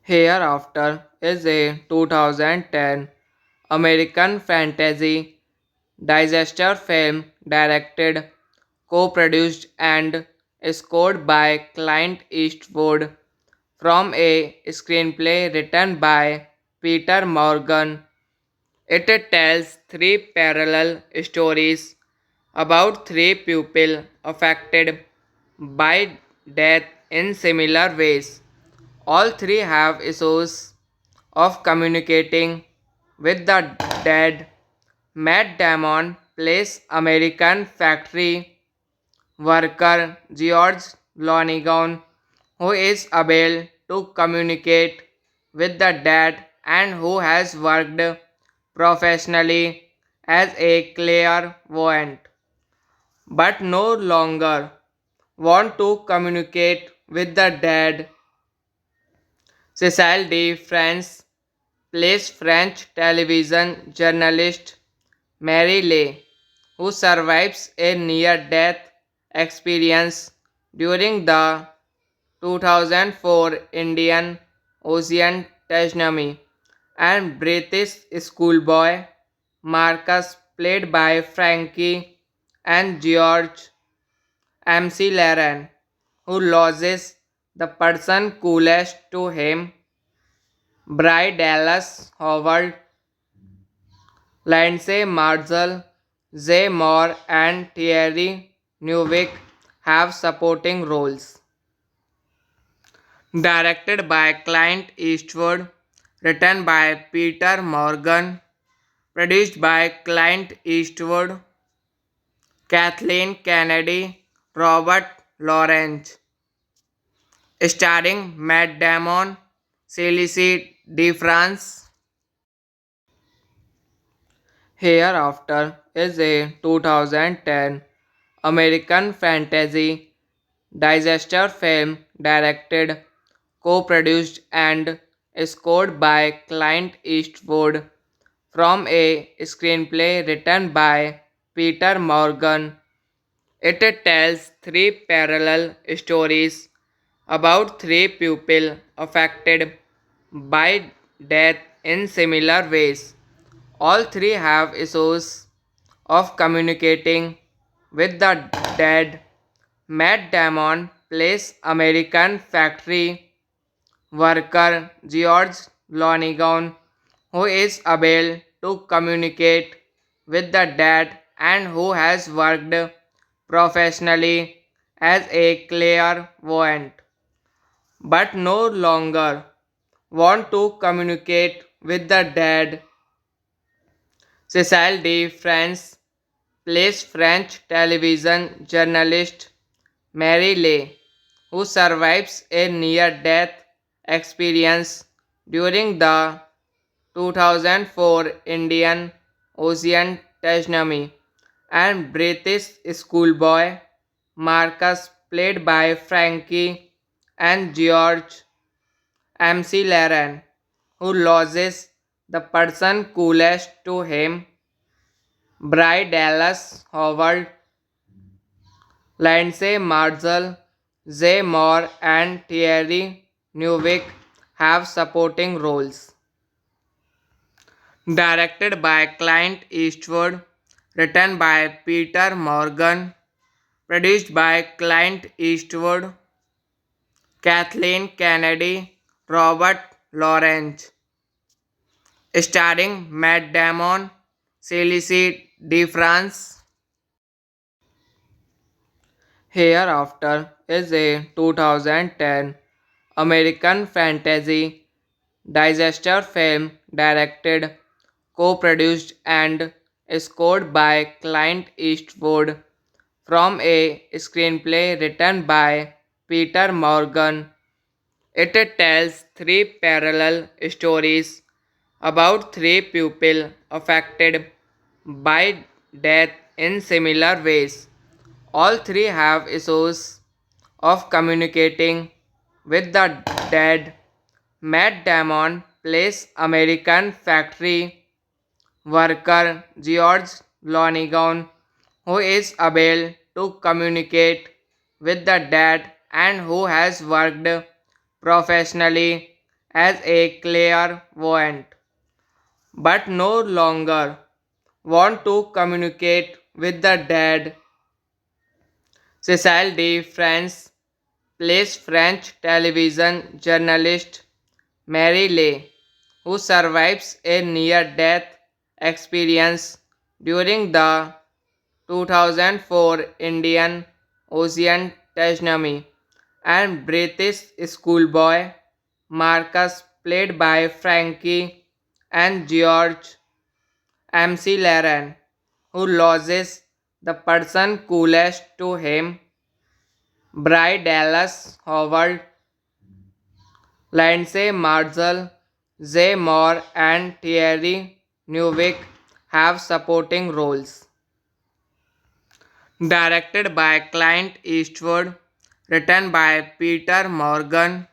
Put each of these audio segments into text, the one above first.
Hereafter is a 2010 American fantasy disaster film directed, co-produced and scored by Clint Eastwood from a screenplay written by Peter Morgan. It tells three parallel stories about three people affected by death in similar ways. All three have issues of communicating with the dead. Matt Damon plays American factory worker George Lonigan, who is able to communicate with the dead and who has worked professionally as a clairvoyant, but no longer want to communicate with the dead. Cecile de France plays French television journalist Mary Lay, who survives a near-death experience during the 2004 Indian Ocean tsunami, and British schoolboy Marcus, played by Frankie and George MC Laren, who loses the person coolest to him, Bry Dallas Howard, Lindsay Marshall, Zay Moore, and Thierry Neuville have supporting roles. Directed by Clint Eastwood, written by Peter Morgan, produced by Clint Eastwood, Kathleen Kennedy, Robert Lawrence, starring Matt Damon, Céline DeFrance. Hereafter is a 2010 American fantasy disaster film directed, co-produced and scored by Clint Eastwood from a screenplay written by Peter Morgan. It tells three parallel stories about three people affected by death in similar ways. All three have issues of communicating with the dead. Matt Damon plays American factory worker George Lonigan, who is able to communicate with the dead and who has worked professionally as a clairvoyant, but no longer want to communicate with the dead. Cecile de France plays French television journalist Mary Lay, who survives a near-death experience during the 2004 Indian Ocean Tashnami, and British schoolboy Marcus, played by Frankie and George McLaren, who loses the person coolest to him. Bry Dallas Howard, Lindsay Marshall, Jay Moore, and Thierry Neuville have supporting roles. Directed by Clint Eastwood, written by Peter Morgan, produced by Clint Eastwood, Kathleen Kennedy, Robert Lawrence, starring Matt Damon, Céline DeFrance. Hereafter is a 2010 American fantasy disaster film directed, co-produced and scored by Clint Eastwood from a screenplay written by Peter Morgan. It tells three parallel stories about three people affected by death in similar ways. All three have issues of communicating with the dead. Matt Damon plays American factory worker George Lonigan, who is able to communicate with the dead and who has worked professionally as a clairvoyant, but no longer want to communicate with the dead. Cecile de France plays French television journalist Mary Lay, who survives a near-death experience during the 2004 Indian Ocean tsunami, and British schoolboy Marcus, played by Frankie and George McLaren, who loses the person coolest to him. Bry Dallas Howard, Lindsay Marshall, Jay Moore, and Thierry Neuville have supporting roles. Directed by Clint Eastwood, written by Peter Morgan,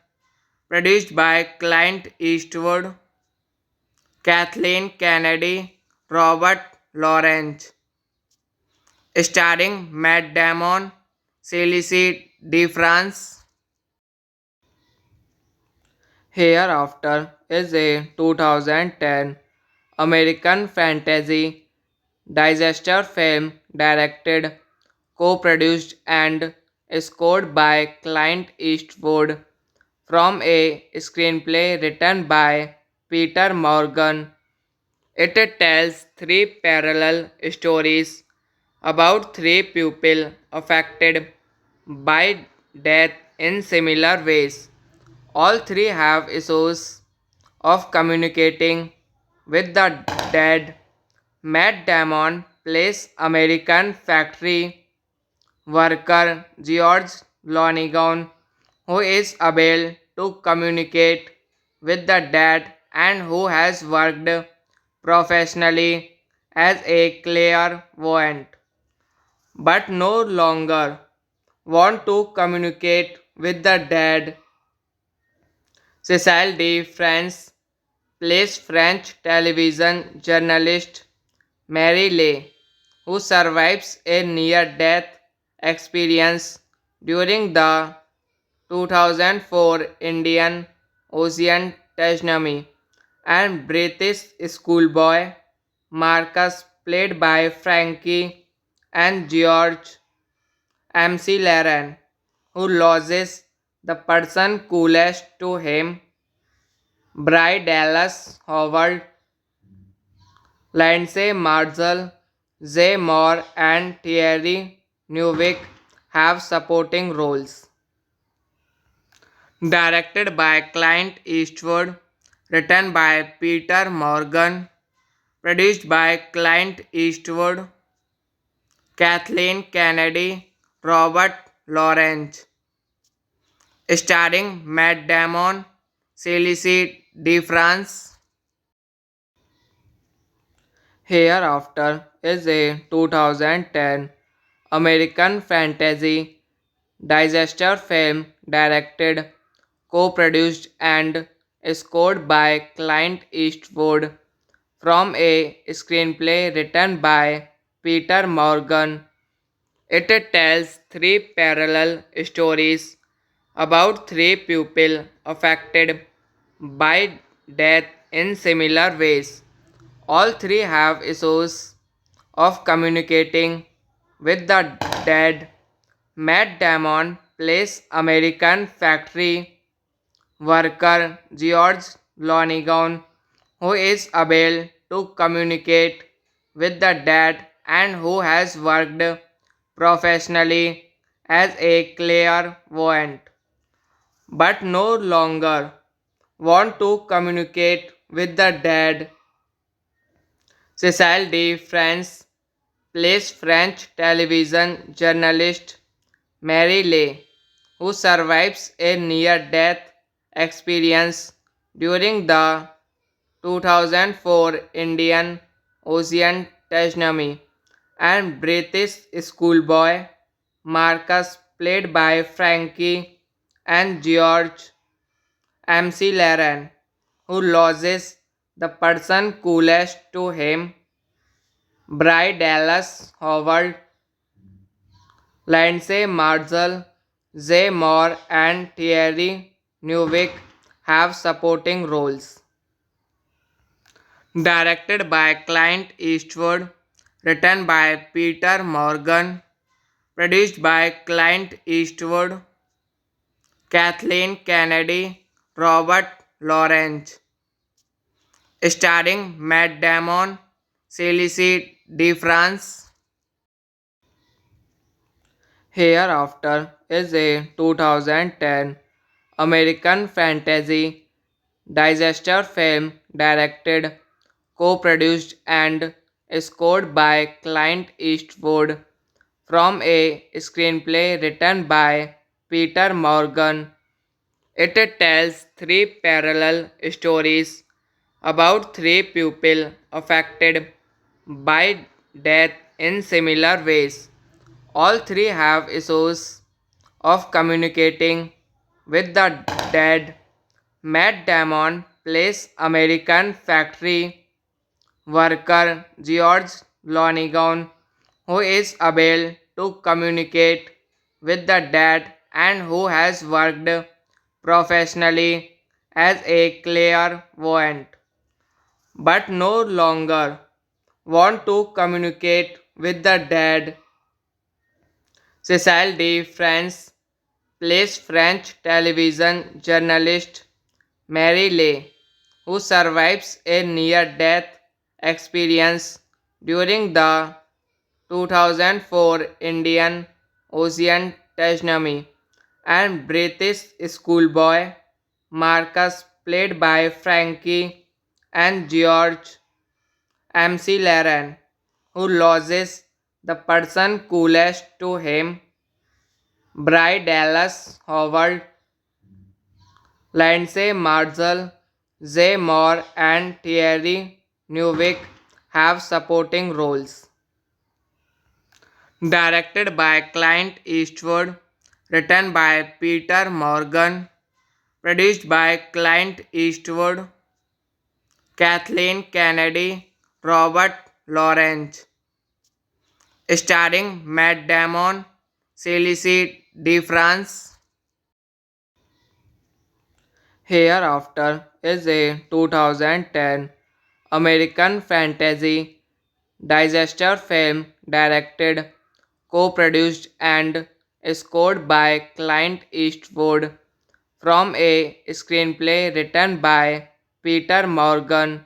produced by Clint Eastwood, Kathleen Kennedy, Robert Lawrence, starring Matt Damon, Céline DeFrance. Hereafter is a 2010 American fantasy disaster film directed, co-produced and scored by Clint Eastwood from a screenplay written by Peter Morgan. It tells three parallel stories about three people affected by death in similar ways. All three have issues of communicating with the dead. Matt Damon plays American factory worker George Lonigan, who is able to communicate with the dead and who has worked professionally as a clairvoyant, but no longer want to communicate with the dead. Cecile de France plays French television journalist Mary Lay, who survives a near-death experience during the 2004 Indian Ocean tsunami, and British schoolboy Marcus, played by Frankie and George McLaren, who loses the person coolest to him. Bry Dallas Howard, Lindsay Marshall, Jay Moore, and Thierry Neuville have supporting roles. Directed by Clint Eastwood, written by Peter Morgan, produced by Clint Eastwood, Kathleen Kennedy, Robert Lawrence, starring Matt Damon, Céline DeFrance. Hereafter is a 2010 American fantasy disaster film directed, co-produced and scored by Clint Eastwood from a screenplay written by Peter Morgan. It tells three parallel stories about three people affected by death in similar ways. All three have issues of communicating with the dead. Matt Damon plays American factory worker George Lonigan, who is able to communicate with the dead and who has worked professionally as a clairvoyant, but no longer want to communicate with the dead. Cecile de France plays French television journalist Mary Lay, who survives a near-death experience during the 2004 Indian Ocean tsunami, and British schoolboy Marcus, played by Frankie and George McLaren, who loses the person coolest to him, Bry Dallas Howard, Lindsay Marshall, Jay Moore, and Thierry Neuville have supporting roles. Directed by Clint Eastwood, written by Peter Morgan, produced by Clint Eastwood, Kathleen Kennedy, Robert Lawrence, starring Matt Damon, Céline DeFrance. Hereafter is a 2010 American fantasy disaster film directed, co-produced and scored by Clint Eastwood from a screenplay written by Peter Morgan. It tells three parallel stories about three people affected by death in similar ways. All three have issues of communicating with the dead. Matt Damon plays American factory worker George Lonigan, who is able to communicate with the dead and who has worked professionally as a clairvoyant, but no longer want to communicate with the dead. Cecile de France plays French television journalist Mary Lay, who survives a near-death experience during the 2004 Indian Ocean tsunami, and British schoolboy Marcus, played by Frankie and George McLaren, who loses the person coolest to him, Bry Dallas Howard, Lindsay Marshall, Jay Moore, and Thierry Neuville have supporting roles. Directed by Clint Eastwood, written by Peter Morgan, produced by Clint Eastwood, Kathleen Kennedy, Robert Lawrence, starring Matt Damon, Céline DeFrance. Hereafter is a 2010 American fantasy disaster film directed, co-produced and scored by Clint Eastwood from a screenplay written by Peter Morgan.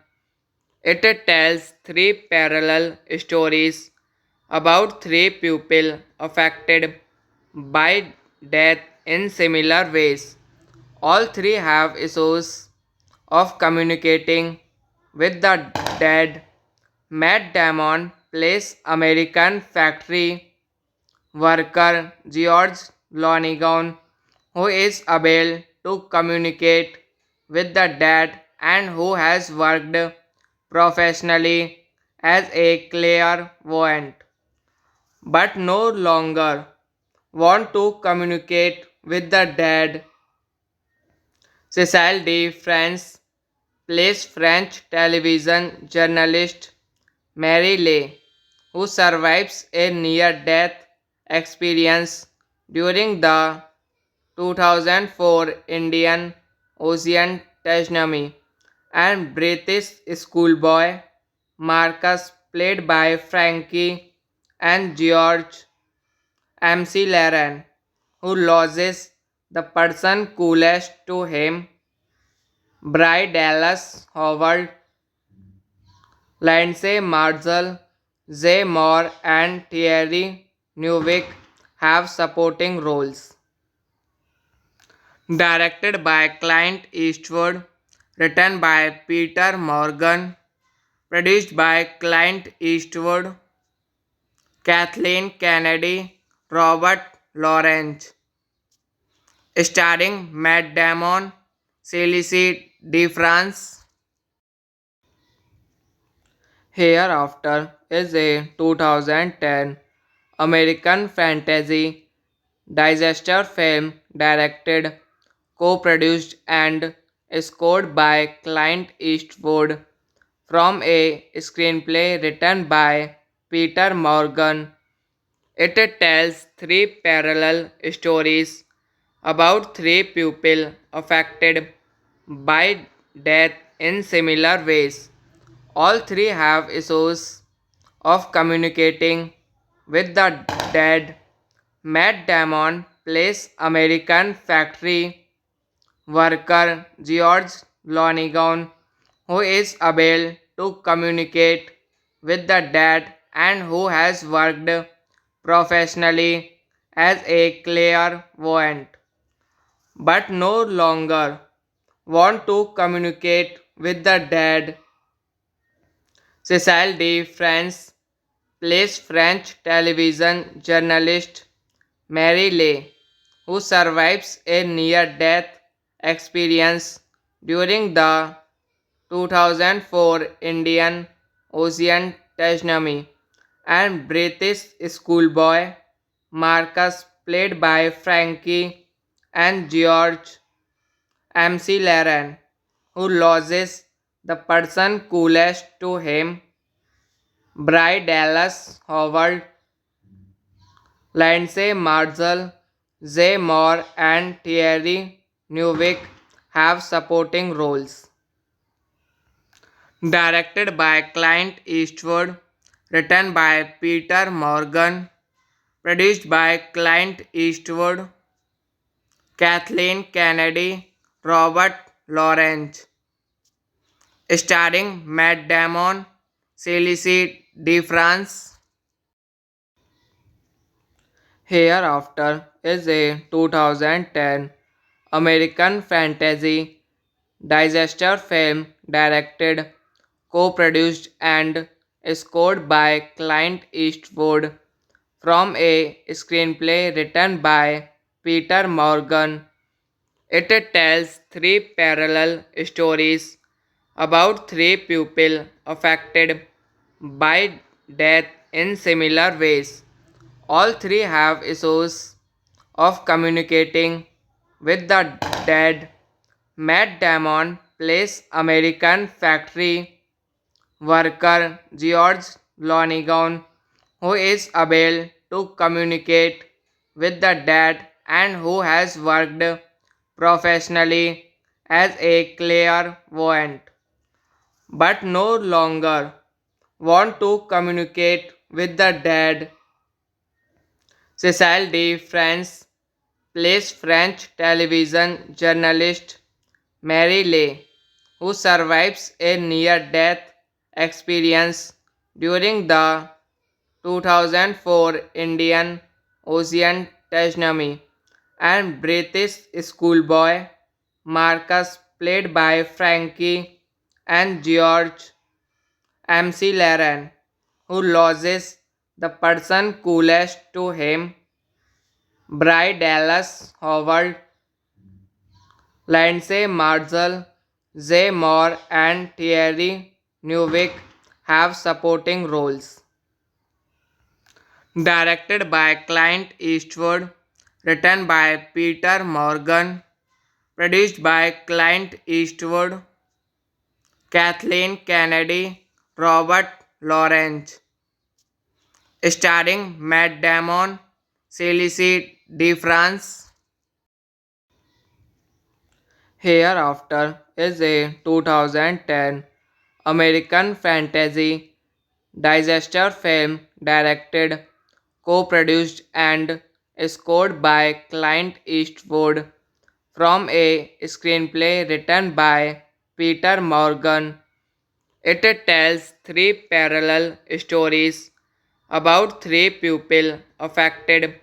It tells three parallel stories about three people affected by death in similar ways. All three have issues of communicating with the dead. Matt Damon plays American factory worker George Lonigan, who is able to communicate with the dead and who has worked professionally as a clairvoyant, but no longer want to communicate with the dead. Cecile de France plays French television journalist Mary Lay, who survives a near-death experience during the 2004 Indian Ocean tsunami, and British schoolboy Marcus, played by Frankie and George McLaren, who loses the person coolest to him. Bry Dallas Howard, Lindsay Marshall, Jay Moore, and Thierry Neuville have supporting roles. Directed by Clint Eastwood, written by Peter Morgan, produced by Clint Eastwood, Kathleen Kennedy, Robert Lawrence, starring Matt Damon, Céline DeFrance. Hereafter is a 2010 American fantasy disaster film directed, co-produced and scored by Clint Eastwood from a screenplay written by Peter Morgan. It tells three parallel stories about three people affected by death in similar ways. All three have issues of communicating with the dead. Matt Damon plays American factory worker George Lonigan, who is able to communicate with the dead and who has worked professionally as a clairvoyant, but no longer want to communicate with the dead. Cecile de France plays French television journalist Mary Lay, who survives a near-death experience during the 2004 Indian Ocean tsunami, and British schoolboy Marcus, played by Frankie and George McLaren, who loses the person coolest to him. Bry Dallas Howard, Lindsay Marshall, Jay Moore, and Thierry Neuville have supporting roles. Directed by Clint Eastwood, written by Peter Morgan, produced by Clint Eastwood, Kathleen Kennedy, Robert Lawrence, starring Matt Damon, Céline DeFrance. Hereafter is a 2010 American fantasy disaster film directed, co-produced and scored by Clint Eastwood from a screenplay written by Peter Morgan. It tells three parallel stories about three people affected by death in similar ways. All three have issues of communicating with the dead. Matt Damon plays American factory worker George Lonigan, who is able to communicate with the dead and who has worked professionally as a clairvoyant, but no longer want to communicate with the dead. Cecile de France plays French television journalist Mary Lay, who survives a near-death experience during the 2004 Indian Ocean tsunami, and British schoolboy Marcus, played by Frankie and George McLaren, who loses the person coolest to him. Bry Dallas Howard, Lindsay Marshall, Jay Moore, and Thierry Neuville have supporting roles. Directed by Clint Eastwood, written by Peter Morgan, produced by Clint Eastwood, Kathleen Kennedy, Robert Lawrence, starring Matt Damon, Céline DeFrance. Hereafter is a 2010 American fantasy disaster film directed, co-produced and scored by Clint Eastwood from a screenplay written by Peter Morgan. It tells three parallel stories about three people affected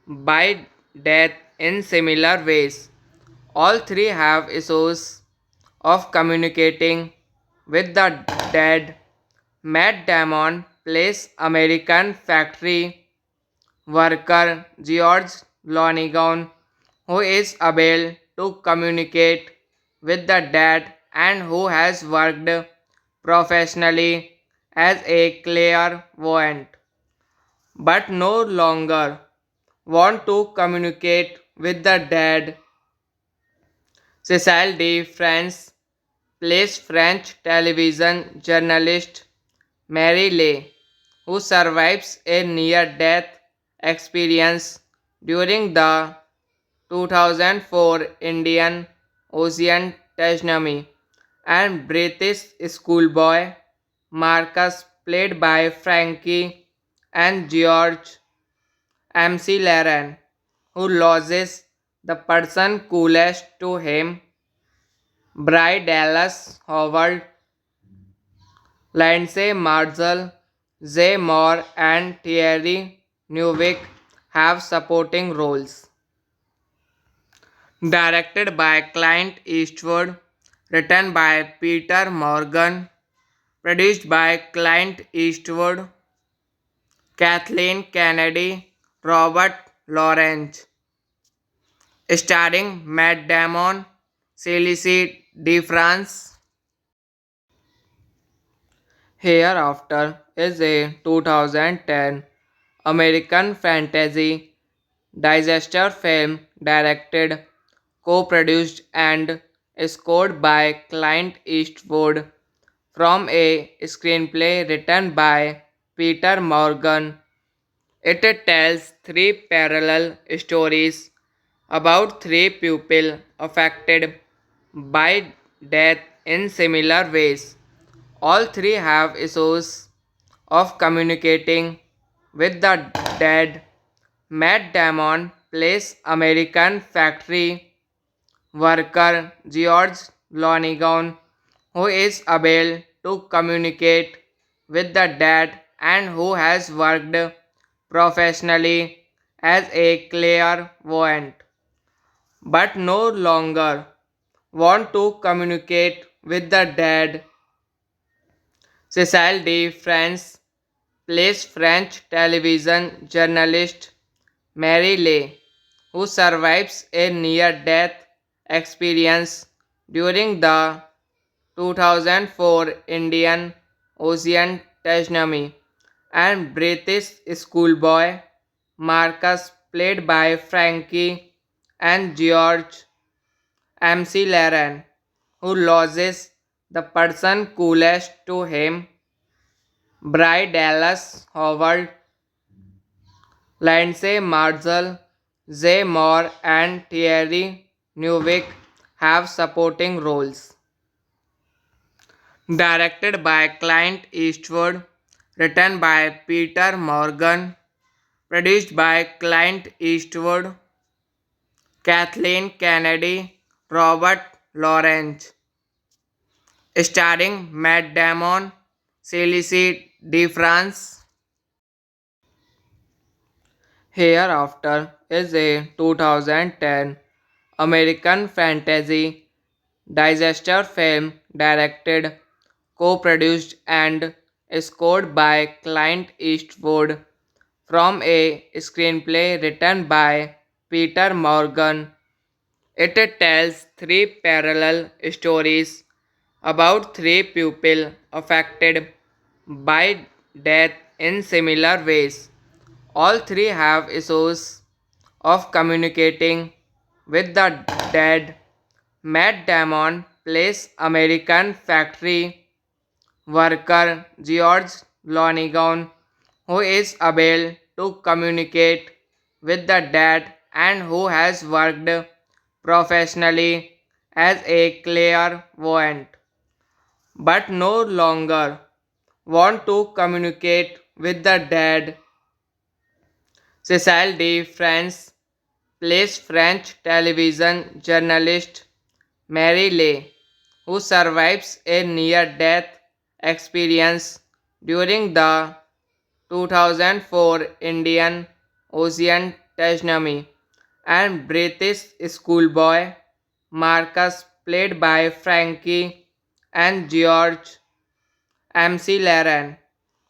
by death in similar ways. All three have issues of communicating with the dead. Matt Damon plays American factory worker George Lonigan, who is able to communicate with the dead and who has worked professionally as a clairvoyant, but no longer want to communicate with the dead. Cecile de France plays French television journalist Mary Lay, who survives a near-death experience during the 2004 Indian Ocean tsunami, and British schoolboy Marcus, played by Frankie and George McLaren, who loses the person coolest to him, Bry Dallas Howard, Lindsay Marshall, Jay Moore, and Thierry Neuville have supporting roles. Directed by Clint Eastwood, written by Peter Morgan, produced by Clint Eastwood, Kathleen Kennedy, Robert Lawrence, starring Matt Damon, Céline DeFrance. Hereafter is a 2010 American fantasy disaster film directed, co-produced and scored by Clint Eastwood from a screenplay written by Peter Morgan. It tells three parallel stories about three people affected by death in similar ways. All three have issues of communicating with the dead. Matt Damon plays American factory worker George Lonigan, who is able to communicate with the dead and who has worked professionally as a clairvoyant, but no longer want to communicate with the dead. Cecile de France plays French television journalist Mary Lay, who survives a near-death experience during the 2004 Indian Ocean tsunami, and British schoolboy Marcus, played by Frankie and George McLaren, who loses the person coolest to him, Bry Dallas Howard, Lindsay Marshall, Jay Moore, and Thierry Neuville have supporting roles. Directed by Clint Eastwood, written by Peter Morgan, produced by Clint Eastwood, Kathleen Kennedy, Robert Lawrence, starring Matt Damon, Céline DeFrance. Hereafter is a 2010 American fantasy disaster film directed, co-produced and scored by Clint Eastwood from a screenplay written by Peter Morgan. It tells three parallel stories about three people affected by death in similar ways. All three have issues of communicating with the dead. Matt Damon plays American factory worker George Lonigan, who is able to communicate with the dead and who has worked professionally as a clairvoyant, but no longer want to communicate with the dead. Cecile de France plays French television journalist Mary Lay, who survives a near-death experience during the 2004 Indian Ocean tsunami, and British schoolboy Marcus, played by Frankie and George McLaren,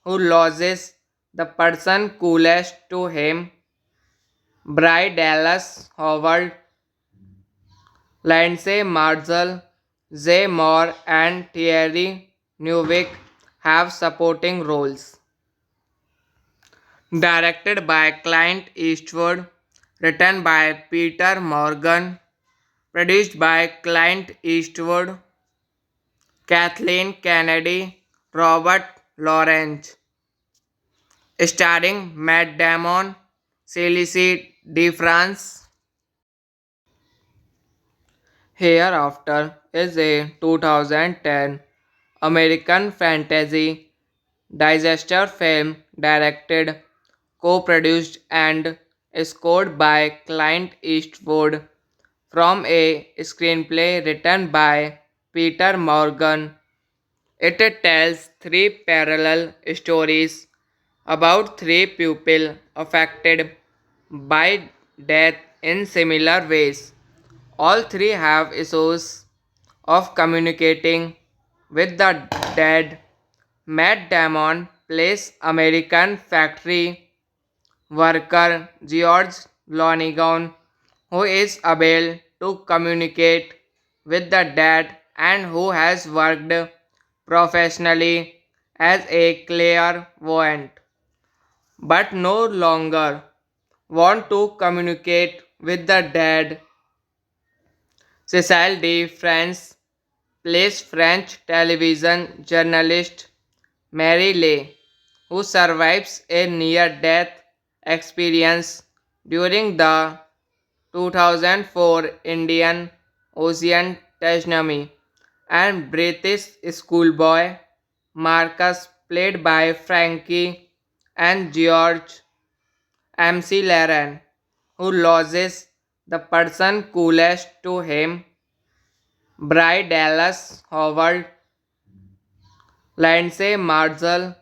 who loses the person coolest to him. Bry Dallas Howard, Lindsay Marshall, Jay Moore, and Thierry Neuville have supporting roles. Directed by Clint Eastwood, written by Peter Morgan, produced by Clint Eastwood, Kathleen Kennedy, Robert Lawrence, starring Matt Damon, Céline DeFrance. Hereafter is a 2010 American fantasy disaster film directed, co-produced and scored by Clint Eastwood from a screenplay written by Peter Morgan. It tells three parallel stories about three people affected by death in similar ways. All three have issues of communicating with the dead. Matt Damon plays American factory worker George Lonigan, who is able to communicate with the dead and who has worked professionally as a clairvoyant, but no longer want to communicate with the dead. Cecile de France plays French television journalist Mary Lay, who survives a near-death experience during the 2004 Indian Ocean tsunami, and British schoolboy Marcus, played by Frankie and George McLaren, who loses the person coolest to him. Bry Dallas Howard, Lindsay Marshall,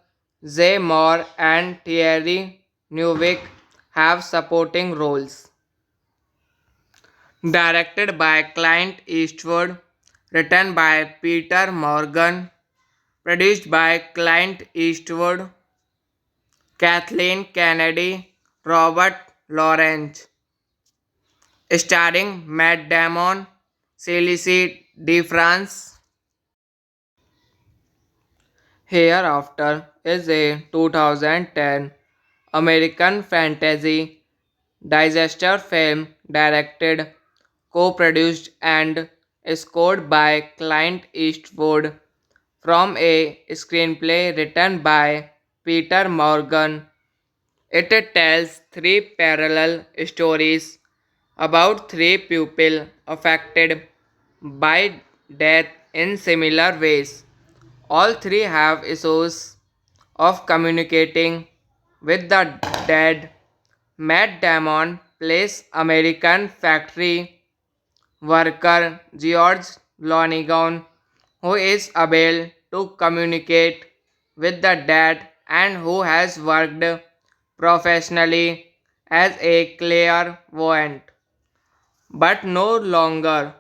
Jay Moore, and Thierry Neuville have supporting roles. Directed by Clint Eastwood, written by Peter Morgan, produced by Clint Eastwood, Kathleen Kennedy, Robert Lawrence, starring Matt Damon, Céline DeFrance. Hereafter is a 2010 American fantasy disaster film directed, co-produced and scored by Clint Eastwood from a screenplay written by Peter Morgan. It tells three parallel stories about three people affected by death in similar ways. All three have issues of communicating with the dead. Matt Damon plays American factory worker George Lonigan, who is able to communicate with the dead and who has worked professionally as a clairvoyant, but no longer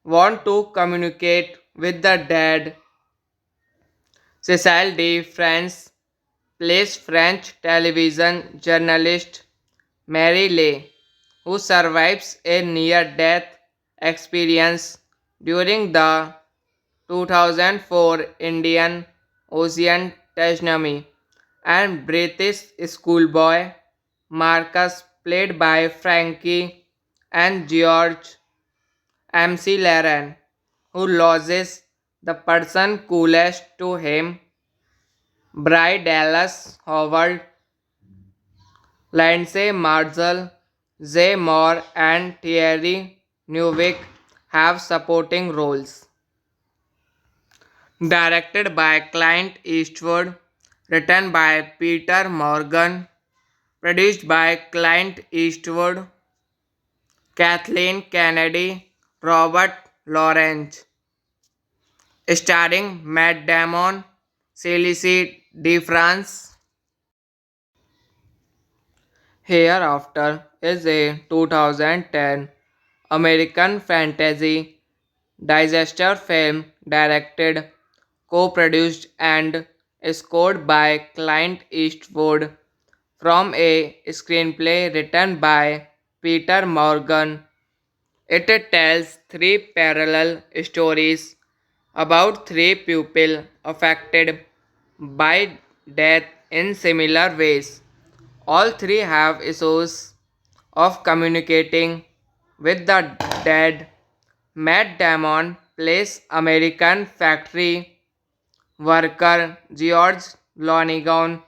want to communicate with the dead. Cecile de France plays French television journalist Mary Lay, who survives a near-death experience during the 2004 Indian Ocean Tajnami, and British schoolboy Marcus, played by Frankie and George MC Laren, who loses the person coolest to him, Bry Dallas Howard, Lindsay Marshall, Zay Moore, and Thierry Newick have supporting roles. Directed by Clint Eastwood, written by Peter Morgan, produced by Clint Eastwood, Kathleen Kennedy, Robert Lawrence, starring Matt Damon, Céline DeFrance. Hereafter is a 2010 American fantasy disaster film directed, co-produced and scored by Clint Eastwood from a screenplay written by Peter Morgan. It tells three parallel stories about three people affected by death in similar ways. All three have issues of communicating with the dead. Matt Damon plays American factory worker George Lonigan,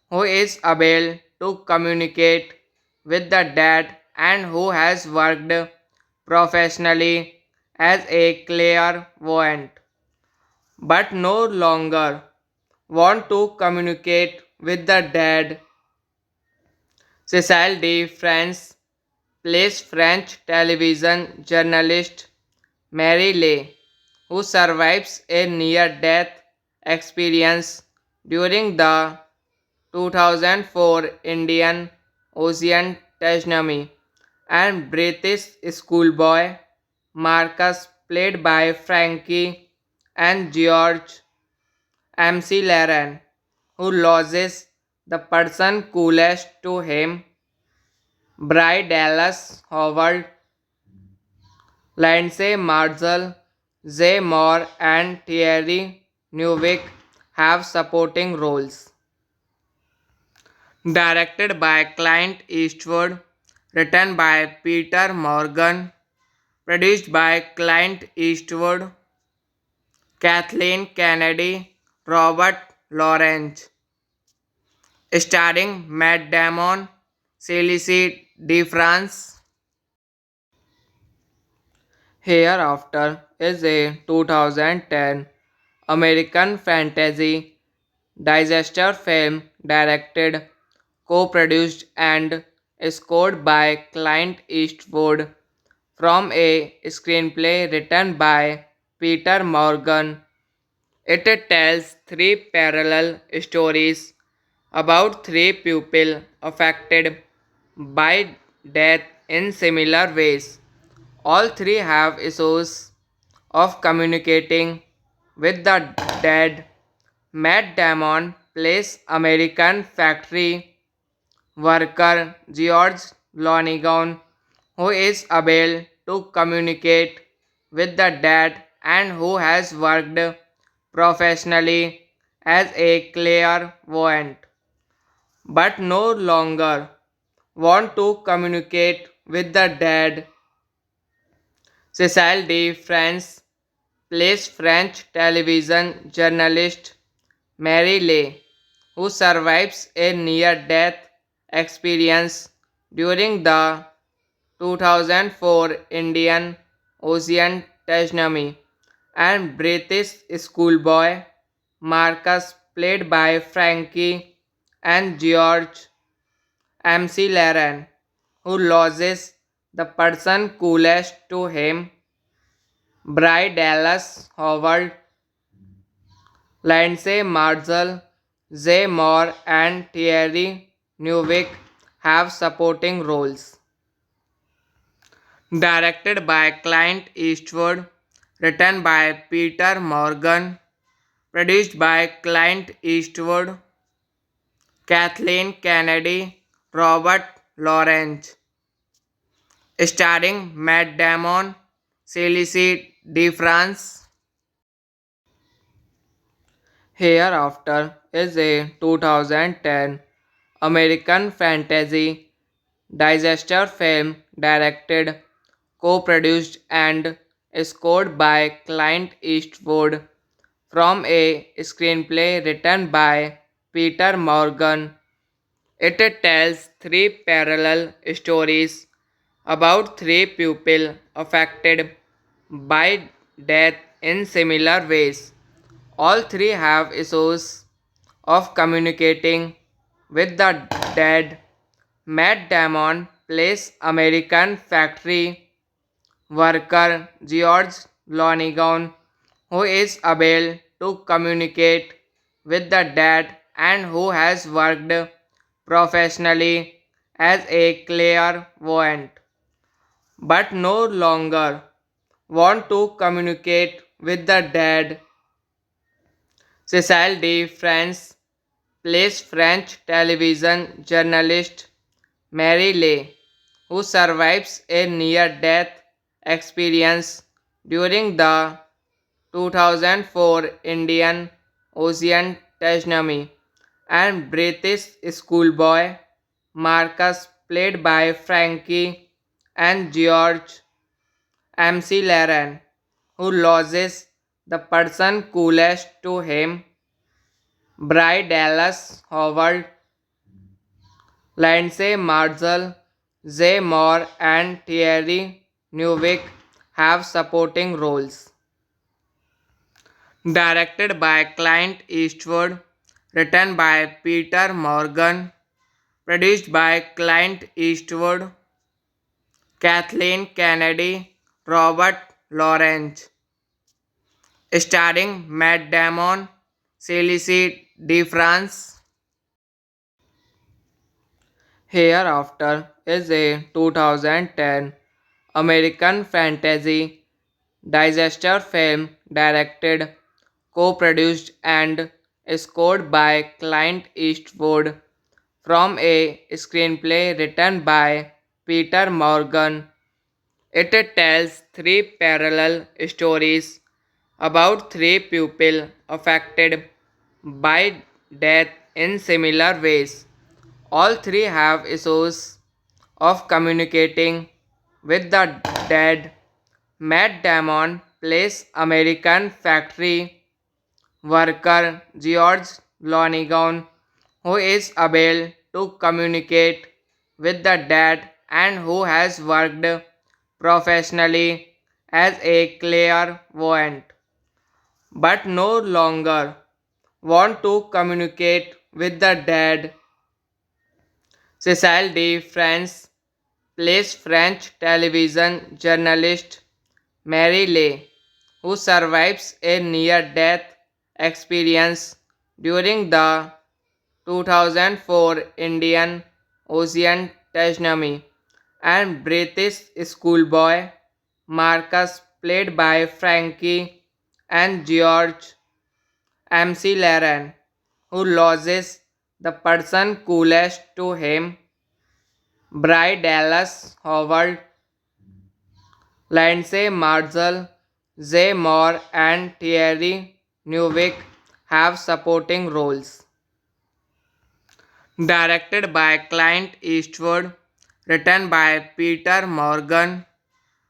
who is able to communicate with the dead and who has worked professionally as a clairvoyant, but no longer want to communicate with the dead. Cecile de France plays French television journalist Mary Lay, who survives a near-death experience during the 2004 Indian Ocean tsunami, and British schoolboy Marcus, played by Frankie and George MC Laren, who loses the person coolest to him, Bry Dallas Howard, Lindsay Marshall, Zay Moore, and Thierry Newick have supporting roles. Directed by Clint Eastwood, written by Peter Morgan, produced by Clint Eastwood, Kathleen Kennedy, Robert Lawrence, starring Matt Damon, Céline DeFrance. Hereafter is a 2010 American fantasy disaster film directed, co-produced and scored by Clint Eastwood from a screenplay written by Peter Morgan. It tells three parallel stories about three people affected by death in similar ways. All three have issues of communicating with the dead. Matt Damon plays American factory worker George Lonigan, who is able to communicate with the dead and who has worked professionally as a clairvoyant, but no longer want to communicate with the dead. Cecile de France plays French television journalist Mary Lay, who survives a near-death experience during the 2004 Indian Ocean tsunami, and British schoolboy Marcus, played by Frankie and George MC Laren, who loses the person coolest to him, Bry Dallas Howard, Lindsay Marshall, Zay Moore, and Thierry Newick have supporting roles. Directed by Clint Eastwood, written by Peter Morgan, produced by Clint Eastwood, Kathleen Kennedy, Robert Lawrence, starring Matt Damon, Céline DeFrance. Hereafter is a 2010 American fantasy disaster film directed, co-produced and scored by Clint Eastwood from a screenplay written by Peter Morgan. It tells three parallel stories about three people affected by death in similar ways. All three have issues of communicating with the dead. Matt Damon plays American factory worker George Lonigan, who is able to communicate with the dead and who has worked professionally as a clairvoyant, but no longer want to communicate with the dead. Cecile de France plays French television journalist Mary Lay, who survives a near-death experience during the 2004 Indian Ocean tsunami, and British schoolboy Marcus, played by Frankie and George McLaren, who loses the person coolest to him. Bry Dallas Howard, Lindsay Marshall, Jay Moore, and Thierry Neuville have supporting roles. Directed by Clint Eastwood, written by Peter Morgan, produced by Clint Eastwood, Kathleen Kennedy, Robert Lawrence, starring Matt Damon, Céline DeFrance. Hereafter is a 2010 American fantasy disaster film directed, co-produced and scored by Clint Eastwood from a screenplay written by Peter Morgan. It tells three parallel stories about three people affected by death in similar ways. All three have issues of communicating with the dead. Matt Damon plays American factory worker George Lonigan, who is able to communicate with the dead and who has worked professionally as a clairvoyant, but no longer want to communicate with the dead. Cecile de France plays French television journalist Mary Lay, who survives a near-death experience during the 2004 Indian Ocean tsunami, and British schoolboy Marcus, played by Frankie and George McLaren, who loses the person coolest to him. Bry Dallas Howard, Lindsay Marshall, Jay Moore, and Thierry Neuville have supporting roles. Directed by Clint Eastwood, written by Peter Morgan,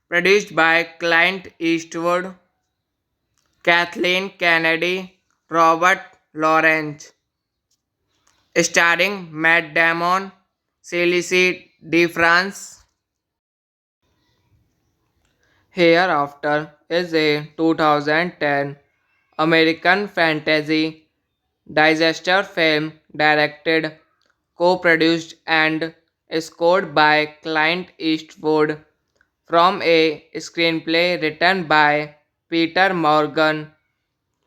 produced by Clint Eastwood, Kathleen Kennedy, Robert Lawrence, starring Matt Damon, Céline DeFrance. Hereafter is a 2010 American fantasy disaster film directed, co-produced and scored by Clint Eastwood from a screenplay written by Peter Morgan.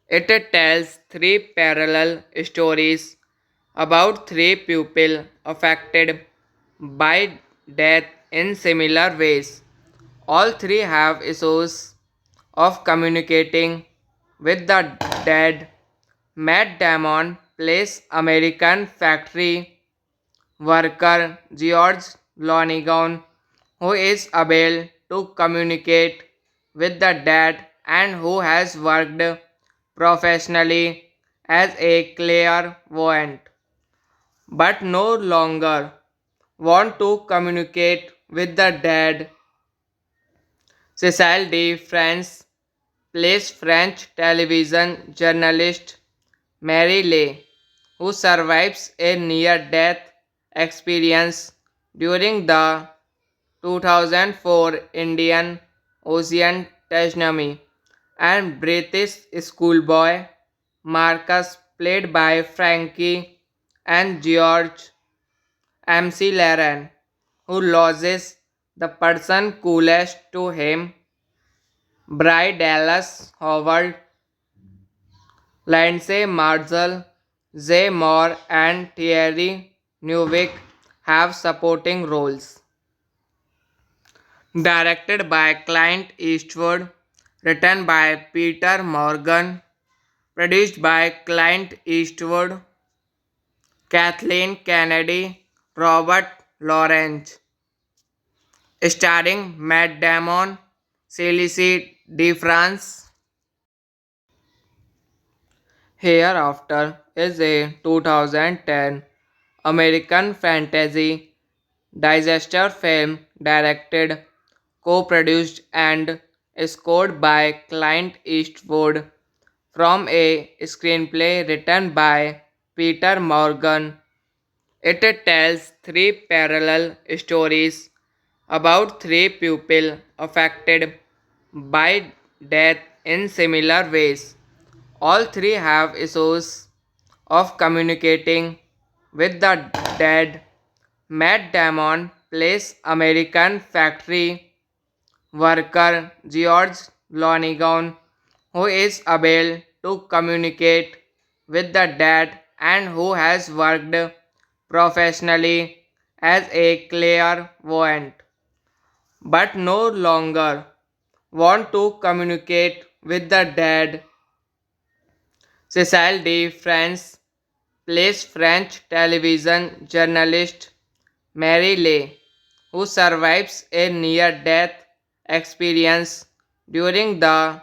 It tells three parallel stories about three people affected by death in similar ways. All three have issues of communicating with the dead. Matt Damon plays American factory worker George Lonigan, who is able to communicate with the dead and who has worked professionally as a clairvoyant, but no longer want to communicate with the dead. Cecile de France plays French television journalist Mary Lay, who survives a near-death experience during the 2004 Indian Ocean tsunami, and British schoolboy Marcus, played by Frankie and George MC Laren, who loses the person coolest to him, Bry Dallas Howard, Lindsay Marshall, Zay Moore, and Thierry Neuville have supporting roles. Directed by Clint Eastwood, written by Peter Morgan, produced by Clint Eastwood, Kathleen Kennedy, Robert Lawrence, starring Matt Damon, Céline DeFrance. Hereafter is a 2010 American fantasy disaster film directed, co-produced and scored by Clint Eastwood from a screenplay written by Peter Morgan. It tells three parallel stories about three people affected by death in similar ways. All three have issues of communicating with the dead. Matt Damon plays American factory worker George Lonigan, who is able to communicate with the dead and who has worked professionally as a clairvoyant, but no longer want to communicate with the dead. Cecile de France plays French television journalist Mary Lay, who survives a near-death experience during the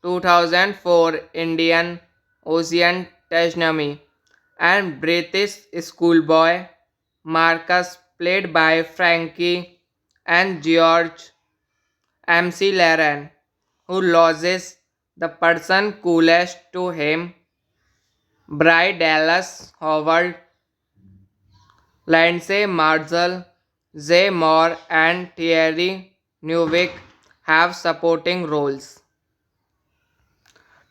2004 Indian Ocean tsunami, and British schoolboy Marcus, played by Frankie and George MC Laren, who loses the person coolest to him, Bry Dallas Howard, Lindsay Marshall, Zay Moore, and Thierry Neuville have supporting roles.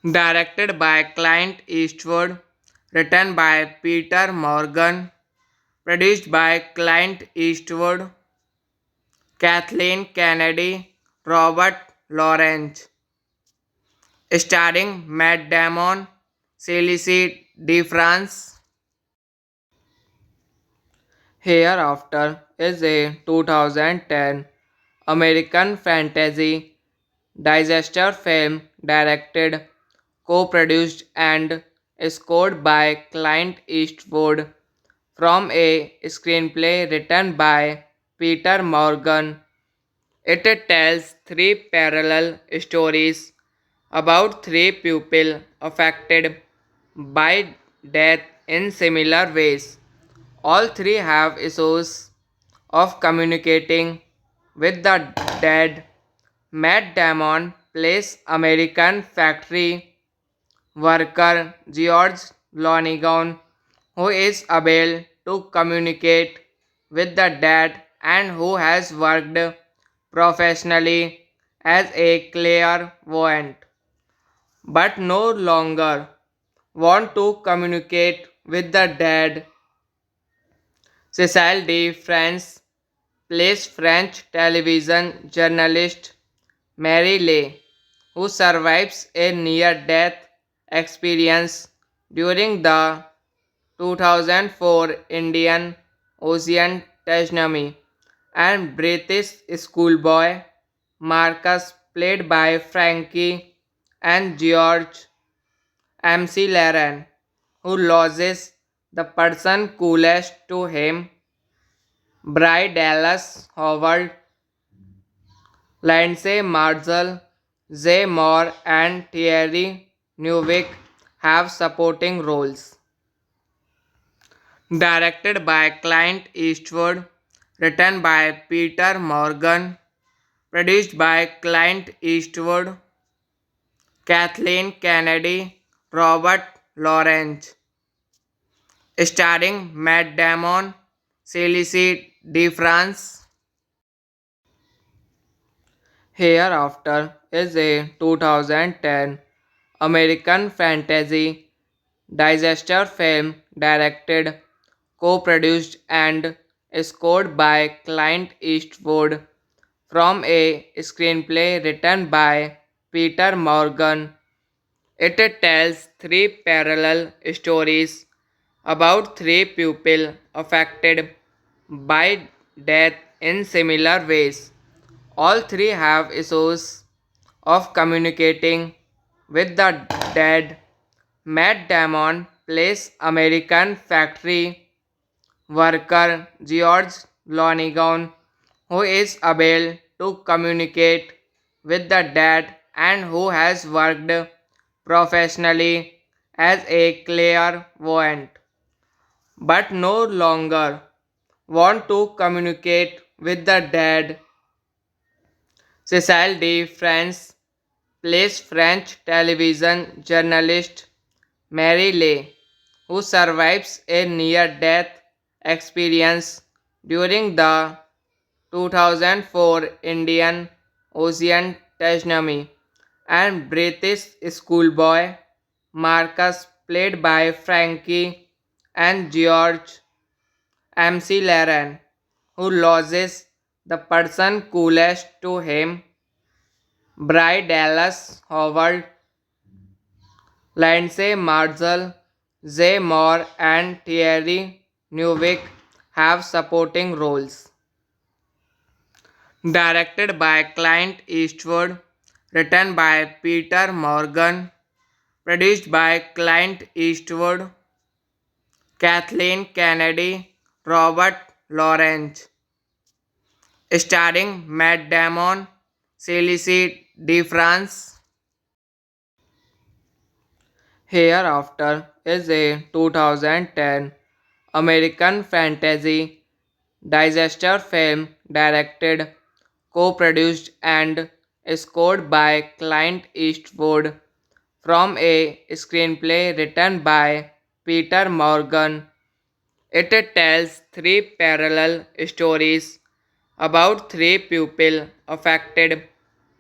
Directed by Clint Eastwood, written by Peter Morgan, produced by Clint Eastwood, Kathleen Kennedy, Robert Lawrence, starring Matt Damon, Céline DeFrance. Hereafter is a 2010 American fantasy disaster film directed, co-produced and scored by Clint Eastwood from a screenplay written by Peter Morgan. It tells three parallel stories about three people affected by death in similar ways. All three have issues of communicating with the dead. Matt Damon plays American factory worker George Lonigan, who is able to communicate with the dead and who has worked professionally as a clairvoyant, but no longer want to communicate with the dead. Cecile de France plays French television journalist Mary Lay, who survives a near-death experience during the 2004 Indian Ocean tsunami, and British schoolboy Marcus, played by Frankie and George MC Laren, who loses the person coolest to him, Bry Dallas Howard, Lindsay Marshall, Zay Moore, and Thierry Neuville have supporting roles. Directed by Clint Eastwood, written by Peter Morgan, produced by Clint Eastwood, Kathleen Kennedy, Robert Lawrence, starring Matt Damon, Céline DeFrance. Hereafter is a 2010 American fantasy disaster film directed, co-produced and scored by Clint Eastwood from a screenplay written by Peter Morgan. It tells three parallel stories about three people affected by death in similar ways. All three have issues of communicating with the dead. Matt Damon plays American factory worker George Lonigan, who is able to communicate with the dead and who has worked professionally as a clairvoyant, but no longer want to communicate with the dead. Cecile de France plays French television journalist Mary Lay, who survives a near-death experience during the 2004 Indian Ocean tsunami, and British schoolboy Marcus, played by Frankie and George McLaren, who loses the person coolest to him. Bry Dallas Howard, Lindsay Marshall, Jay Moore, and Thierry Neuville have supporting roles. Directed by Clint Eastwood, written by Peter Morgan, produced by Clint Eastwood, Kathleen Kennedy, Robert Lawrence, starring Matt Damon, Céline DeFrance. Hereafter is a 2010 American fantasy disaster film directed, co-produced and scored by Clint Eastwood from a screenplay written by Peter Morgan. It tells three parallel stories about three people affected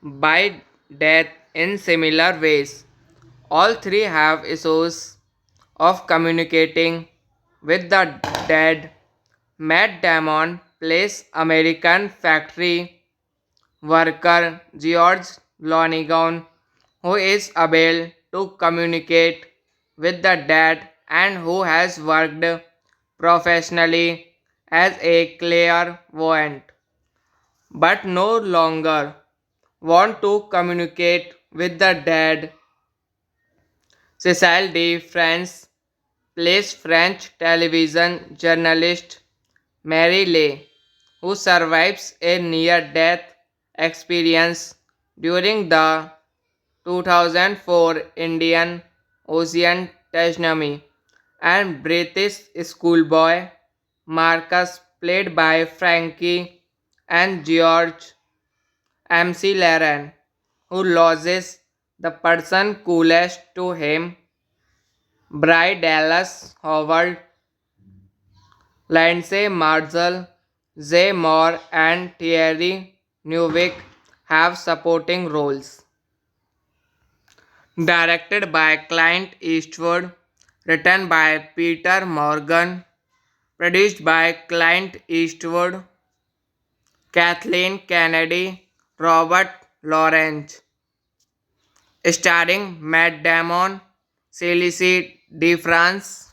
by death in similar ways. All three have issues of communicating with the dead. Matt Damon plays American factory worker George Lonigan, who is able to communicate with the dead and who has worked professionally as a clairvoyant, but no longer want to communicate with the dead. Cecile de France plays French television journalist Mary Lay, who survives a near-death experience during the 2004 Indian Ocean tsunami, and British schoolboy Marcus, played by Frankie and George McLaren, who loses the person coolest to him. Bry Dallas Howard, Lindsay Marshall, Jay Moore, and Thierry Neuville have supporting roles. Directed by Clint Eastwood, written by Peter Morgan, produced by Clint Eastwood, Kathleen Kennedy, Robert Lawrence, starring Matt Damon, Céline DeFrance.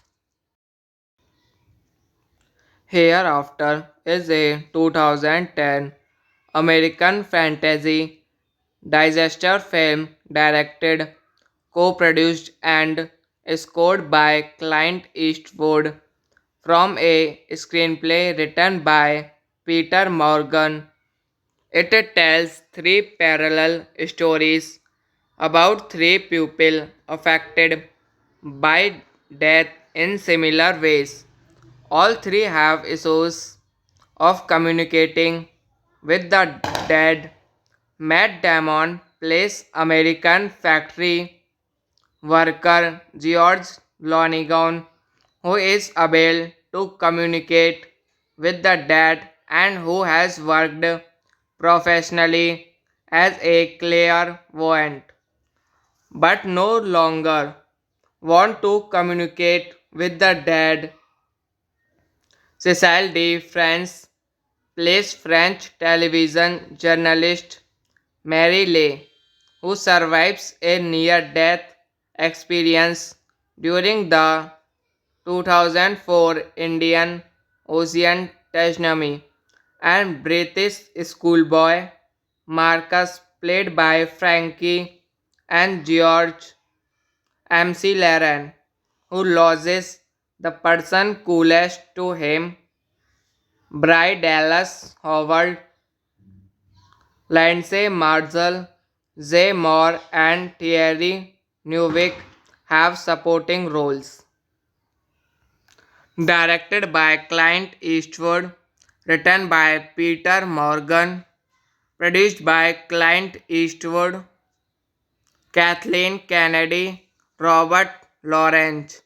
Hereafter is a 2010 American fantasy disaster film directed, co-produced and scored by Clint Eastwood from a screenplay written by Peter Morgan. It tells three parallel stories about three people affected by death in similar ways. All three have issues of communicating with the dead. Matt Damon plays American factory worker George Lonigan, who is able to communicate with the dead and who has worked professionally as a clairvoyant, but no longer want to communicate with the dead. Cecile de France plays French television journalist Mary Lay, who survives a near-death experience during the 2004 Indian Ocean tsunami, and British schoolboy Marcus, played by Frankie and George MC Laren, who loses the person coolest to him, Bry Dallas Howard, Lindsay Marshall, Zay Moore, and Thierry Neuville have supporting roles. Directed by Clint Eastwood, written by Peter Morgan, produced by Clint Eastwood, Kathleen Kennedy, Robert Lawrence,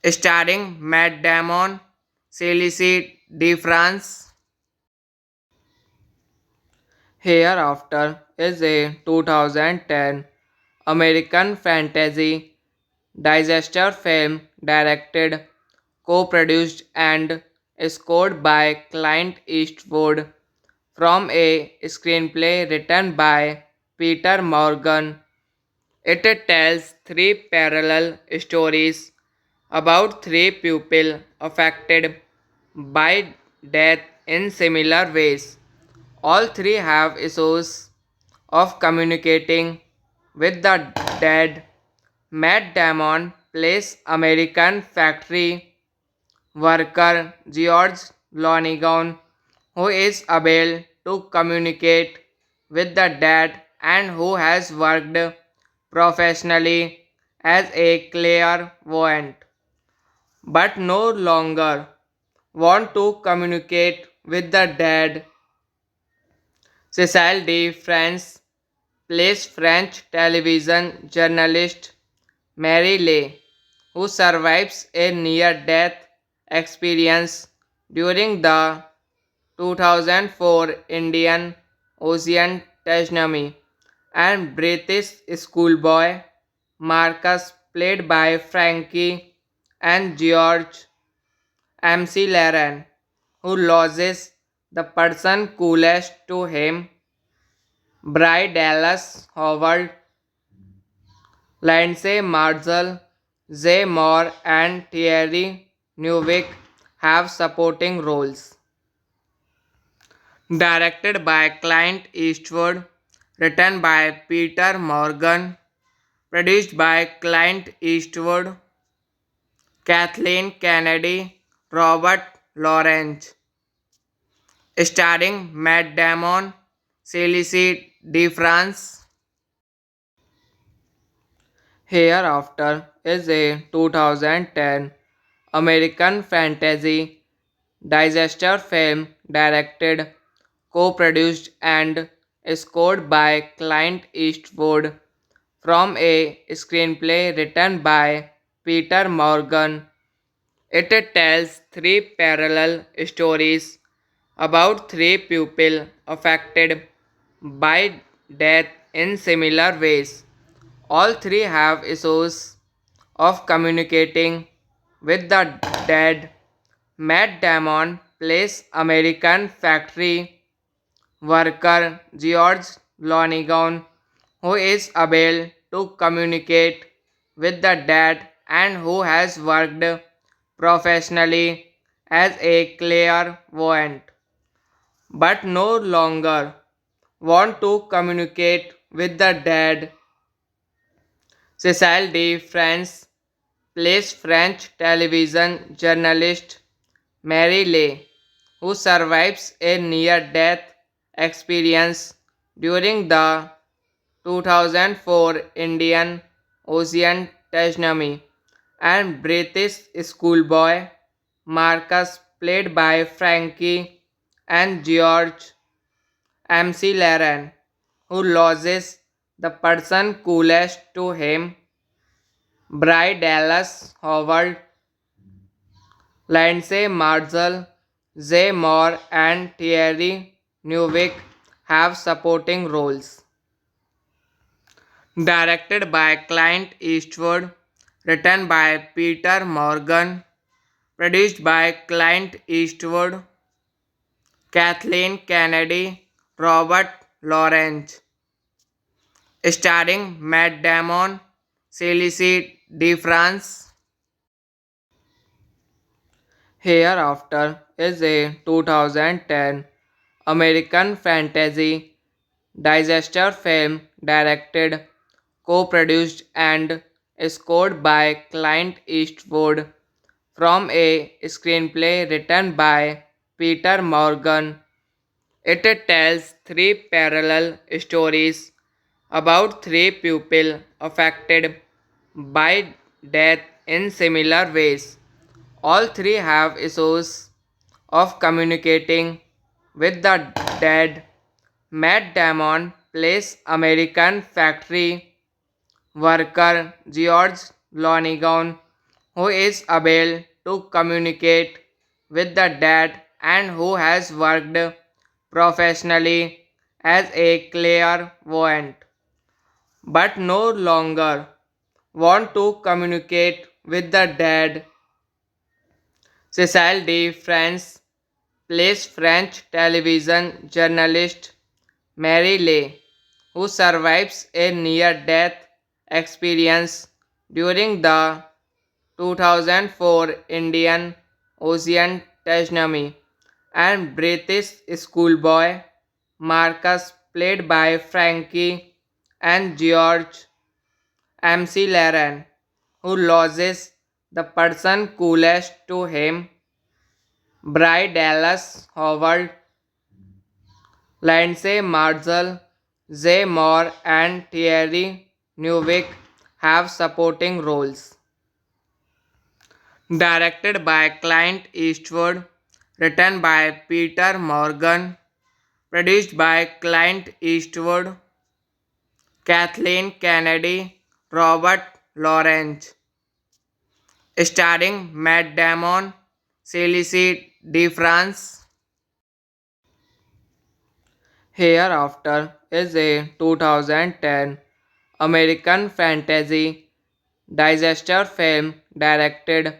starring Matt Damon, Céline DeFrance. Hereafter is a 2010 American fantasy disaster film directed, co-produced and scored by Clint Eastwood from a screenplay written by Peter Morgan. It tells three parallel stories about three people affected by death in similar ways. All three have issues of communicating with the dead. Matt Damon plays American factory worker George Lonigan, who is able to communicate with the dead and who has worked professionally as a clairvoyant, but no longer want to communicate with the dead. Cecile de France plays French television journalist Mary Lay, who survives a near-death experience during the 2004 Indian Ocean tsunami, and British schoolboy Marcus, played by Frankie and George MC Laren, who loses the person coolest to him, Bry Dallas Howard, Lindsay Marshall, Zay Moore, and Thierry Neuville have supporting roles. Directed by Clint Eastwood, written by Peter Morgan, produced by Clint Eastwood, Kathleen Kennedy, Robert Lawrence, starring Matt Damon, Céline DeFrance. Hereafter is a 2010 American fantasy disaster film directed, co-produced and scored by Clint Eastwood from a screenplay written by Peter Morgan. It tells three parallel stories about three people affected by death in similar ways. All three have issues of communicating with the dead. Matt Damon plays American factory worker George Lonigan, who is able to communicate with the dead and who has worked professionally as a clairvoyant, but no longer want to communicate with the dead. Cecile de France plays French television journalist Mary Lay, who survives a near-death experience during the 2004 Indian Ocean Tajnami, and British schoolboy Marcus, played by Frankie and George MC Laren, who loses the person coolest to him, Bry Dallas Howard, Lindsay Marshall, Zay Moore, and Thierry Newick have supporting roles. Directed by Clint Eastwood, written by Peter Morgan, produced by Clint Eastwood, Kathleen Kennedy, Robert Lawrence, starring Matt Damon, Céline DeFrance. Hereafter is a 2010 American fantasy disaster film directed, co-produced and scored by Clint Eastwood from a screenplay written by Peter Morgan. It tells three parallel stories about three people affected by death in similar ways. All three have issues of communicating with the dead. Matt Damon plays American factory worker George Lonigan, who is able to communicate with the dead and who has worked professionally as a clairvoyant, but no longer want to communicate with the dead. Cecile de France plays French television journalist Mary Lay, who survives a near-death experience during the 2004 Indian Ocean tsunami, and British schoolboy Marcus, played by Frankie and George MC Laren, who loses the person coolest to him, Bry Dallas Howard, Lindsay Marshall, Zay Moore, and Thierry Newick have supporting roles. Directed by Clint Eastwood, written by Peter Morgan, produced by Clint Eastwood, Kathleen Kennedy, Robert Lawrence, starring Matt Damon, Céline DeFrance. Hereafter is a 2010 American fantasy disaster film directed,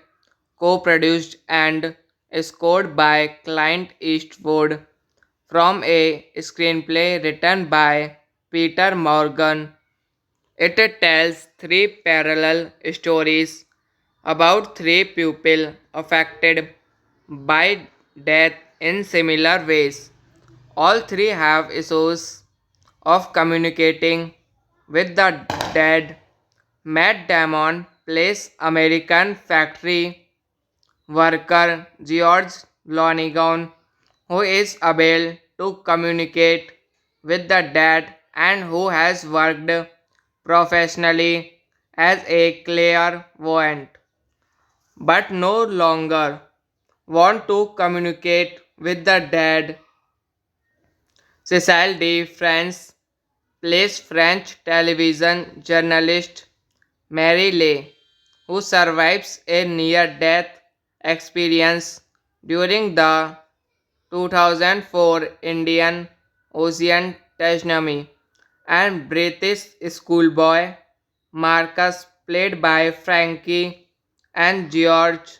co-produced and scored by Clint Eastwood from a screenplay written by Peter Morgan. It tells three parallel stories about three people affected by death in similar ways. All three have issues of communicating with the dead. Matt Damon plays American factory worker George Lonigan, who is able to communicate with the dead and who has worked professionally as a clairvoyant, but no longer want to communicate with the dead. Cecile de France plays French television journalist Mary Lay, who survives a near-death experience during the 2004 Indian Ocean tsunami, and British schoolboy Marcus, played by Frankie and George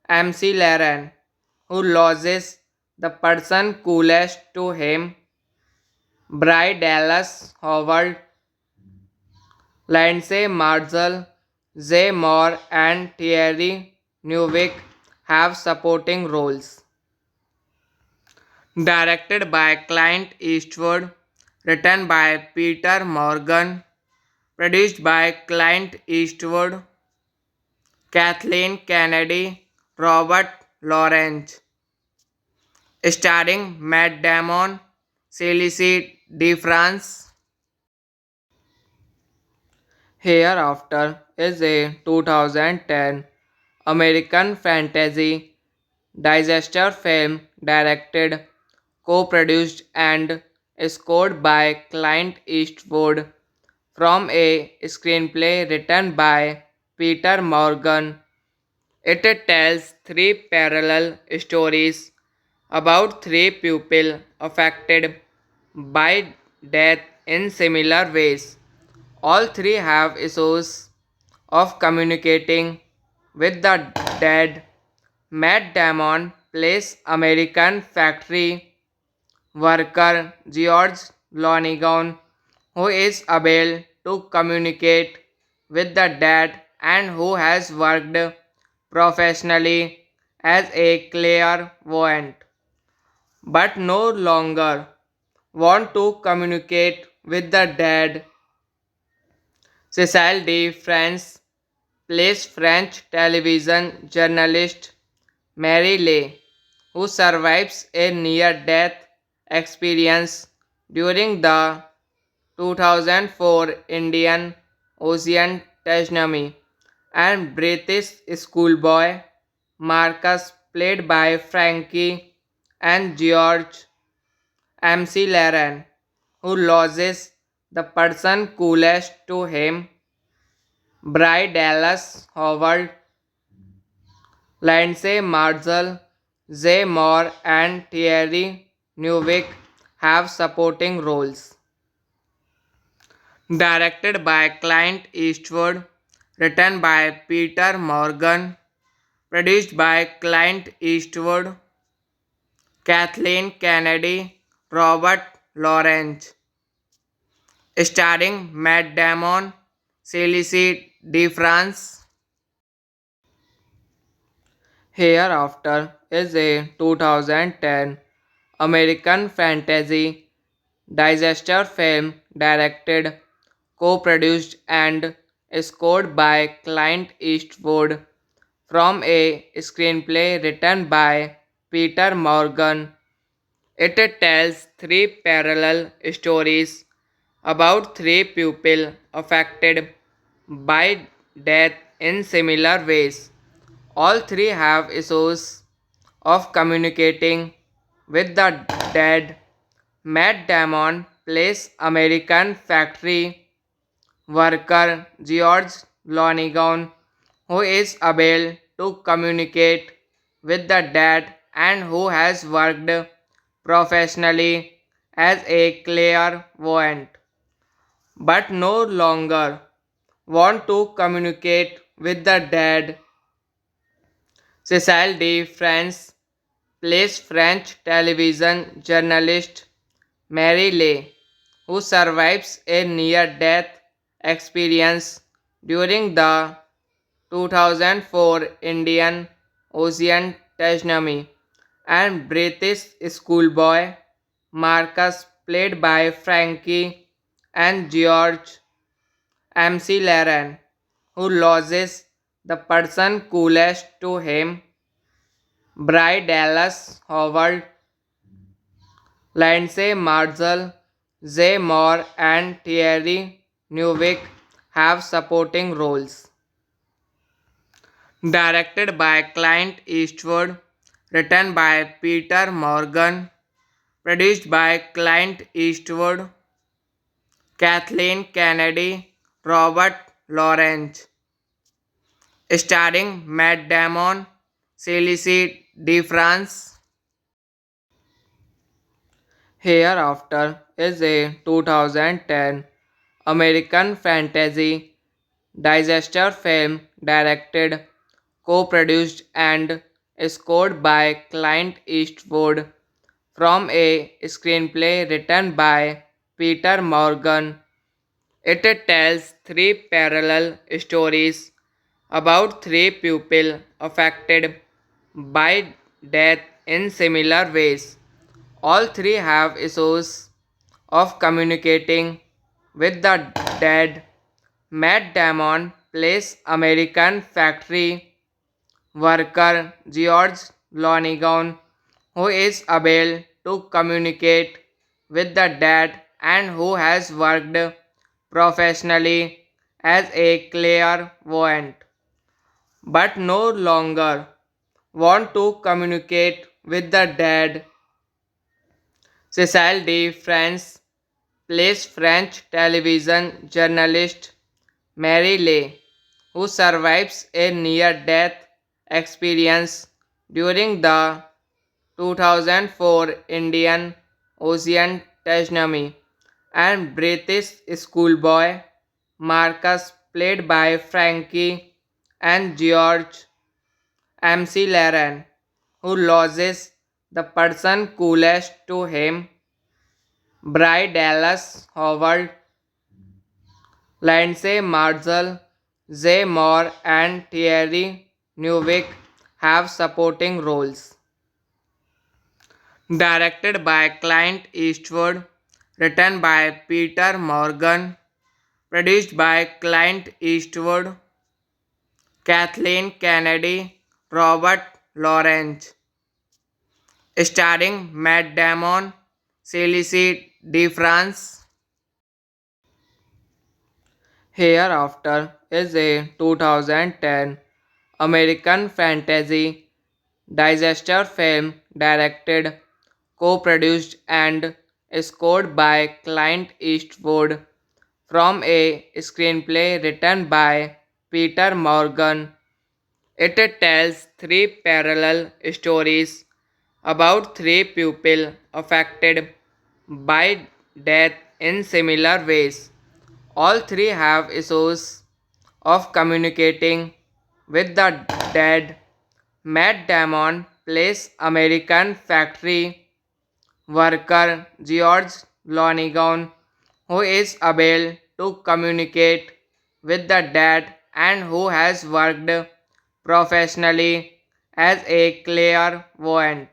MC Laren, who loses the person coolest to him, Bry Dallas Howard, Lindsay Marshall, Zay Moore, and Thierry Newick have supporting roles. Directed by Clint Eastwood, written by Peter Morgan, produced by Clint Eastwood, Kathleen Kennedy, Robert Lawrence, starring Matt Damon, Céline DeFrance. Hereafter is a 2010 American fantasy disaster film directed, co-produced and scored by Clint Eastwood from a screenplay written by Peter Morgan. It tells three parallel stories about three people affected by death in similar ways. All three have issues of communicating with the dead. Matt Damon plays American factory worker George Lonigan, who is able to communicate with the dead and who has worked professionally as a clairvoyant, but no longer want to communicate with the dead. Cecile de France plays French television journalist Mary Lay, who survives a near-death experience during the 2004 Indian Ocean tsunami, and British schoolboy Marcus, played by Frankie and George MC Laren, who loses the person coolest to him, Bry Dallas Howard, Lindsay Marshall, Jay Moore, and Thierry Neuville have supporting roles. Directed by Clint Eastwood, written by Peter Morgan, produced by Clint Eastwood, Kathleen Kennedy, Robert Lawrence, starring Matt Damon, Céline DeFrance. Hereafter is a 2010 American fantasy disaster film directed, co-produced and scored by Clint Eastwood from a screenplay written by Peter Morgan. It tells three parallel stories about three people affected by death in similar ways. All three have issues of communicating with the dead. Matt Damon plays American factory worker George Lonigan, who is able to communicate with the dead and who has worked professionally as a clairvoyant, but no longer want to communicate with the dead. Cecile de France plays French television journalist Mary Lay, who survives a near-death experience during the 2004 Indian Ocean tsunami, and British schoolboy Marcus, played by Frankie and George MC Laren, who loses the person coolest to him, Bry Dallas Howard, Lindsay Marshall, Jay Moore, and Thierry Neuville have supporting roles. Directed by Clint Eastwood, written by Peter Morgan, produced by Clint Eastwood, Kathleen Kennedy, Robert Lawrence, starring Matt Damon, Céline DeFrance. Hereafter is a 2010 American fantasy disaster film directed, co-produced and scored by Clint Eastwood from a screenplay written by Peter Morgan. It tells three parallel stories about three people affected by death in similar ways. All three have issues of communicating with the dead. Matt Damon plays American factory worker George Lonigan, who is able to communicate with the dead and who has worked professionally as a clairvoyant, but no longer want to communicate with the dead. Cecile de France plays French television journalist Mary Lay, who survives a near-death experience during the 2004 Indian Ocean tsunami, and British schoolboy Marcus, played by Frankie and George MC Laren, who loses the person coolest to him, Bry Dallas Howard, Lindsay Marshall, Zay Moore, and Thierry Neuville have supporting roles. Directed by Clint Eastwood, written by Peter Morgan, produced by Clint Eastwood, Kathleen Kennedy, Robert Lawrence, starring Matt Damon, Céline DeFrance. Hereafter is a 2010 American fantasy disaster film directed, co-produced and scored by Clint Eastwood from a screenplay written by Peter Morgan. It tells three parallel stories about three people affected by death in similar ways. All three have issues of communicating with the dead. Matt Damon plays American factory worker George Lonigan, who is able to communicate with the dead and who has worked professionally as a clairvoyant,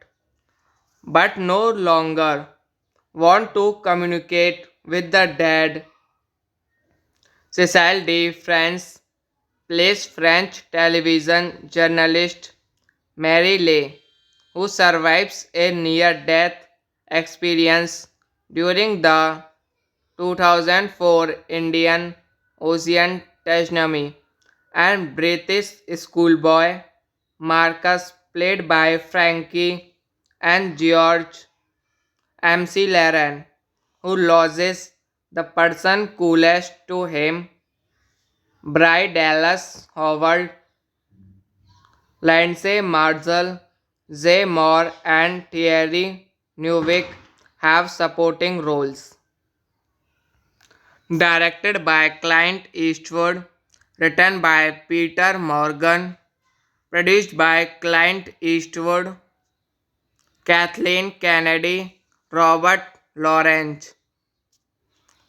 but no longer want to communicate with the dead. Cecile de France plays French television journalist Mary Lay, who survives a near-death experience during the 2004 Indian Ocean tsunami, and British schoolboy Marcus, played by Frankie and George MC Laren, who loses the person coolest to him, Bry Dallas Howard, Lindsay Marshall, Zay Moore, and Thierry Neuville have supporting roles. Directed by Clint Eastwood, written by Peter Morgan, produced by Clint Eastwood, Kathleen Kennedy, Robert Lawrence,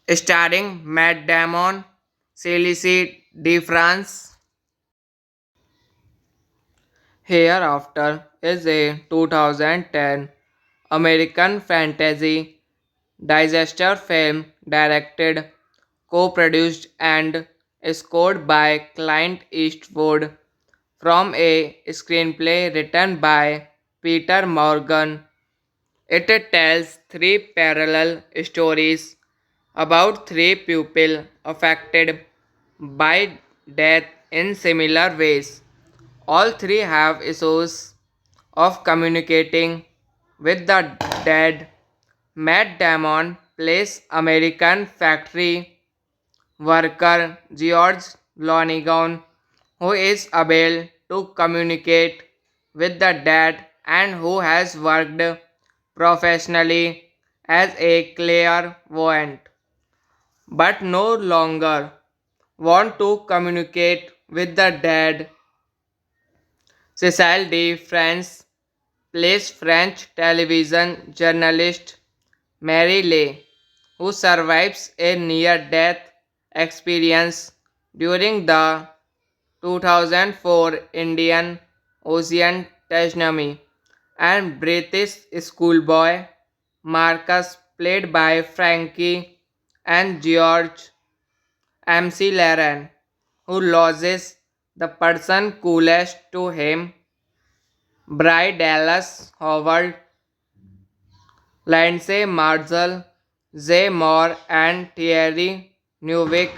starring Matt Damon, Céline DeFrance. Hereafter is a 2010 American fantasy disaster film directed, co-produced and scored by Clint Eastwood from a screenplay written by Peter Morgan. It tells three parallel stories about three people affected by death in similar ways. All three have issues of communicating with the dead. Matt Damon plays American factory worker George Lonigan, who is able to communicate with the dead and who has worked professionally as a clairvoyant, but no longer want to communicate with the dead. Cecile de France plays French television journalist Mary Lay, who survives a near-death experience during the 2004 Indian Ocean tsunami, and British schoolboy Marcus, played by Frankie and George MC Laren, who loses the person coolest to him, Bry Dallas Howard, Lindsay Marshall, Zay Moore, and Thierry Neuville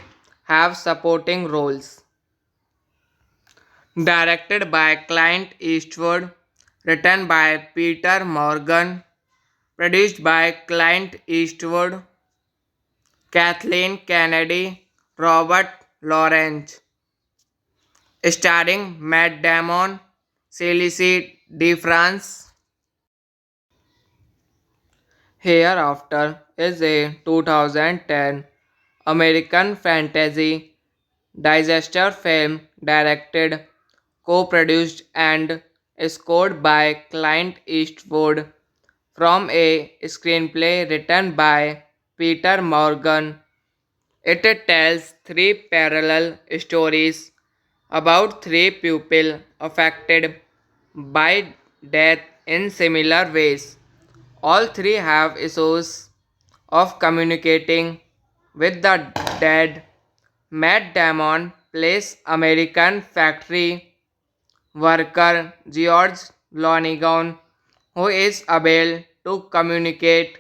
have supporting roles. Directed by Clint Eastwood, written by Peter Morgan, produced by Clint Eastwood, Kathleen Kennedy, Robert Lawrence, starring Matt Damon, Céline DeFrance. Hereafter is a 2010 American fantasy disaster film directed, co-produced and scored by Clint Eastwood from a screenplay written by Peter Morgan. It tells three parallel stories about three people affected by death in similar ways. All three have issues of communicating with the dead. Matt Damon plays American factory worker George Lonigan, who is able to communicate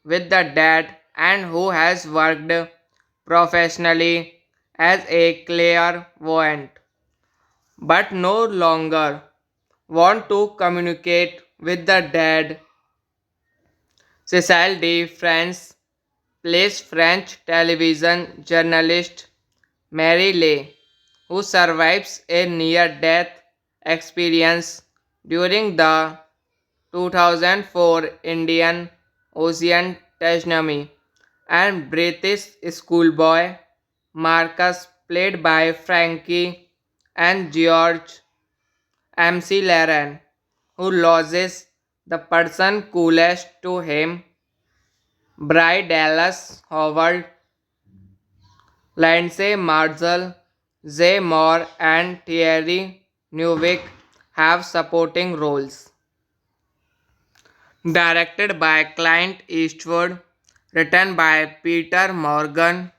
with the dead and who has worked professionally as a clairvoyant, but no longer want to communicate with the dead. Cecile de France plays French television journalist Mary Lay, who survives a near-death experience during the 2004 Indian Ocean tsunami, and British schoolboy Marcus, played by Frankie and George MC Laren, who loses the person coolest to him, Bry Dallas Howard, Lindsay Marshall, Zay Moore, and Thierry Neuville have supporting roles. Directed by Clint Eastwood, written by Peter Morgan,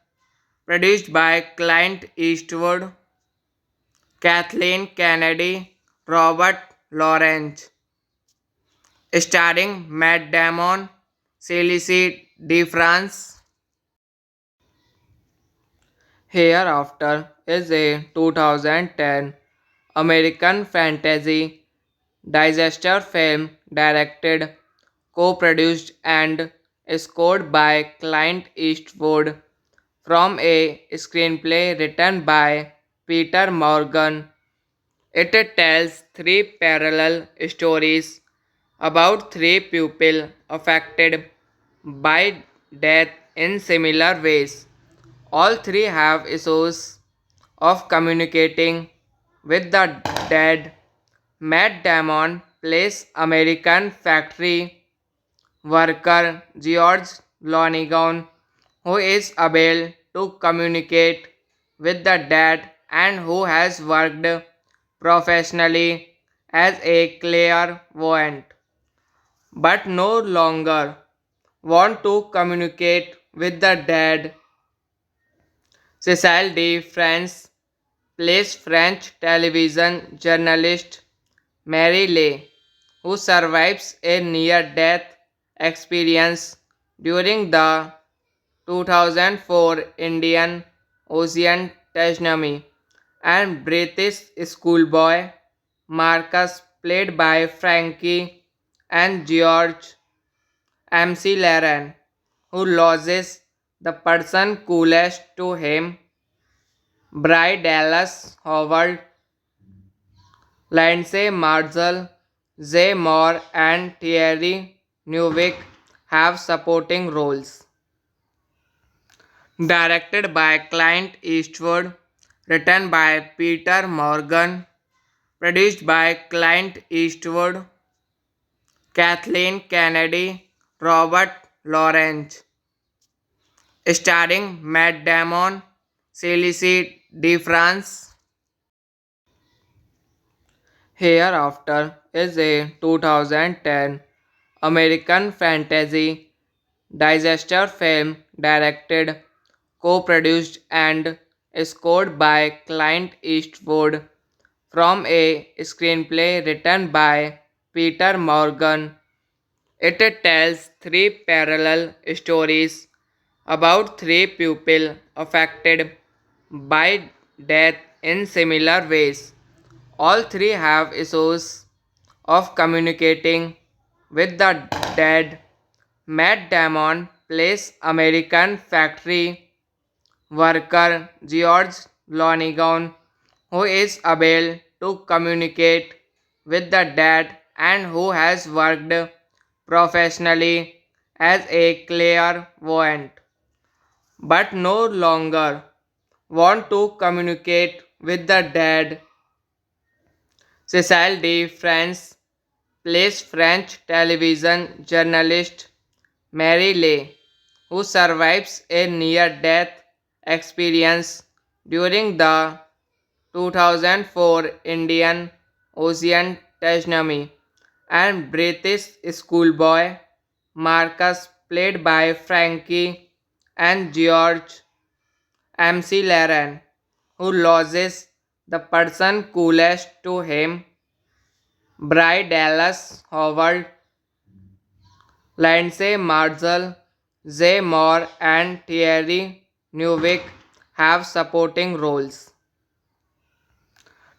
produced by Clint Eastwood, Kathleen Kennedy, Robert Lawrence, starring Matt Damon, Céline DeFrance. Hereafter is a 2010 American fantasy disaster film directed, co-produced and scored by Clint Eastwood from a screenplay written by Peter Morgan. It tells three parallel stories about three people affected by death in similar ways. All three have issues of communicating with the dead. Matt Damon plays American factory worker George Lonigan, who is able to communicate with the dead and who has worked professionally as a clairvoyant, but no longer want to communicate with the dead. Cecile de France plays French television journalist Mary Lay, who survives a near-death experience during the 2004 Indian Ocean tsunami, and British schoolboy Marcus, played by Frankie and George MC Laren, who loses the person coolest to him, Bry Dallas Howard, Lindsay Marshall, Zay Moore, and Thierry Neuville have supporting roles. Directed by Clint Eastwood, written by Peter Morgan, produced by Clint Eastwood, Kathleen Kennedy, Robert Lawrence, starring Matt Damon, Céline DeFrance. Hereafter is a 2010 American fantasy disaster film directed, co-produced and scored by Clint Eastwood from a screenplay written by Peter Morgan. It tells three parallel stories about three people affected by death in similar ways. All three have issues of communicating with the dead. Matt Damon plays American factory worker George Lonigan, who is able to communicate with the dead and who has worked professionally as a clairvoyant, but no longer want to communicate with the dead. Cecile de France plays French television journalist Mary Lay, who survives a near-death experience during the 2004 Indian Ocean tsunami, and British schoolboy Marcus, played by Frankie and George MC Laren, who loses the person coolest to him, Bry Dallas Howard, Lindsay Marshall, Zay Moore, and Thierry Neuville have supporting roles.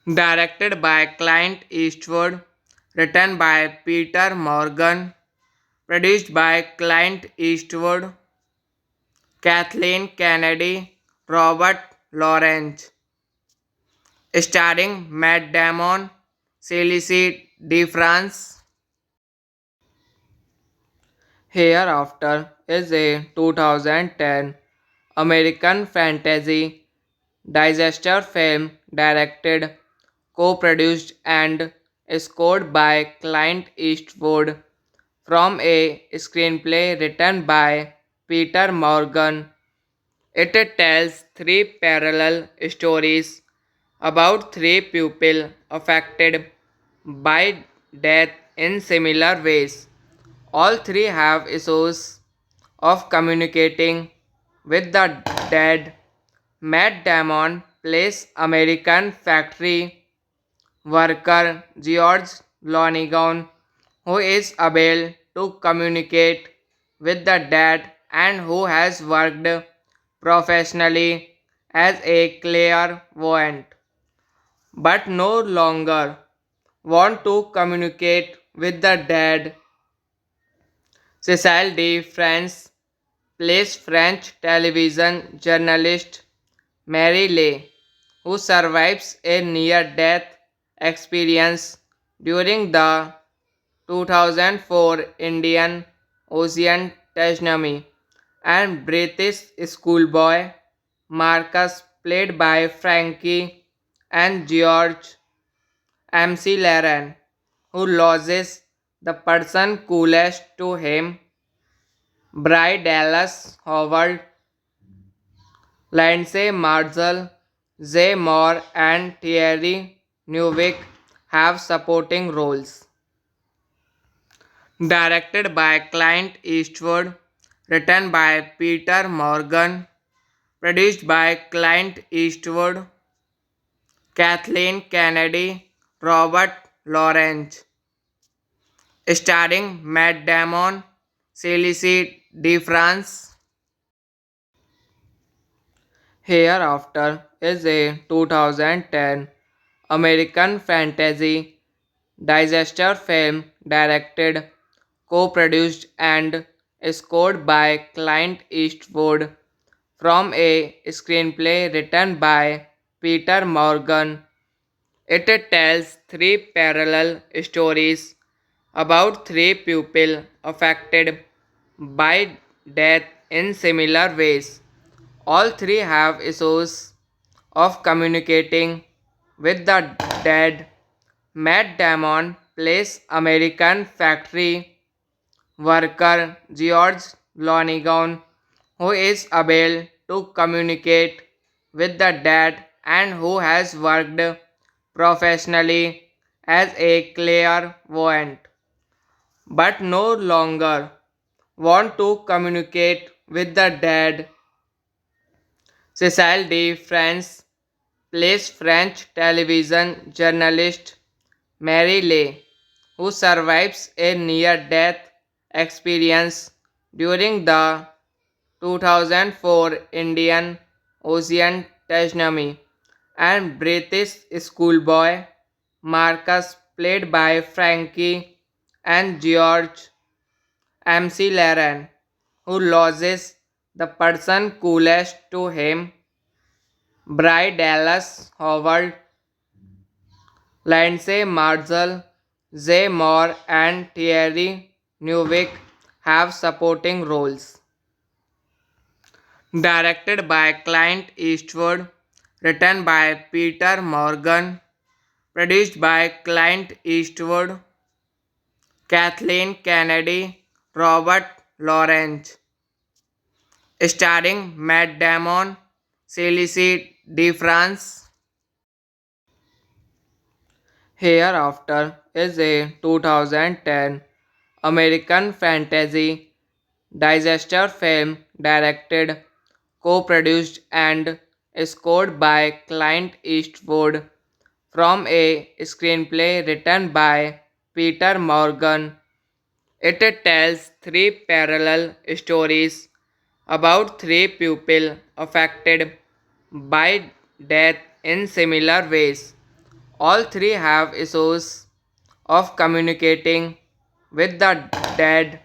Directed by Clint Eastwood, written by Peter Morgan, produced by Clint Eastwood, Kathleen Kennedy, Robert Lawrence, starring Matt Damon, Céline DeFrance. Hereafter is a 2010 American fantasy disaster film directed, co-produced and scored by Clint Eastwood from a screenplay written by Peter Morgan. It tells three parallel stories about three people affected by death in similar ways. All three have issues of communicating with the dead. Matt Damon plays American factory worker George Lonigan, who is able to communicate with the dead and who has worked professionally as a clairvoyant, but no longer want to communicate with the dead. Cecile de France plays French television journalist Mary Lay, who survives a near-death experience during the 2004 Indian Ocean tsunami, and British schoolboy Marcus, played by Frankie and George MC Laren, who loses the person coolest to him, Bry Dallas Howard, Lindsay Marshall, Zay Moore, and Thierry Neuville have supporting roles. Directed by Clint Eastwood, written by Peter Morgan, produced by Clint Eastwood, Kathleen Kennedy, Robert Lawrence, starring Matt Damon, Céline DeFrance. Hereafter is a 2010 American fantasy disaster film directed, co-produced and scored by Clint Eastwood from a screenplay written by Peter Morgan. It tells three parallel stories about three people affected by death in similar ways. All three have issues of communicating with the dead. Matt Damon plays American factory worker George Lonigan, who is able to communicate with the dead and who has worked professionally as a clairvoyant, but no longer want to communicate with the dead. Cecile de France plays French television journalist Mary Lay, who survives a near-death experience during the 2004 Indian Ocean Tajnami, and British schoolboy Marcus, played by Frankie, and George MC Laren, who loses the person coolest to him, Bry Dallas Howard, Lindsay Marshall, Zay Moore, and Thierry Neuville have supporting roles. Directed by Clint Eastwood, written by Peter Morgan, produced by Clint Eastwood, Kathleen Kennedy, Robert Lawrence, starring Matt Damon, Céline DeFrance. Hereafter is a 2010 American fantasy disaster film directed, co-produced and scored by Clint Eastwood from a screenplay written by Peter Morgan. It tells three parallel stories about three people affected by death in similar ways. All three have issues of communicating with the dead.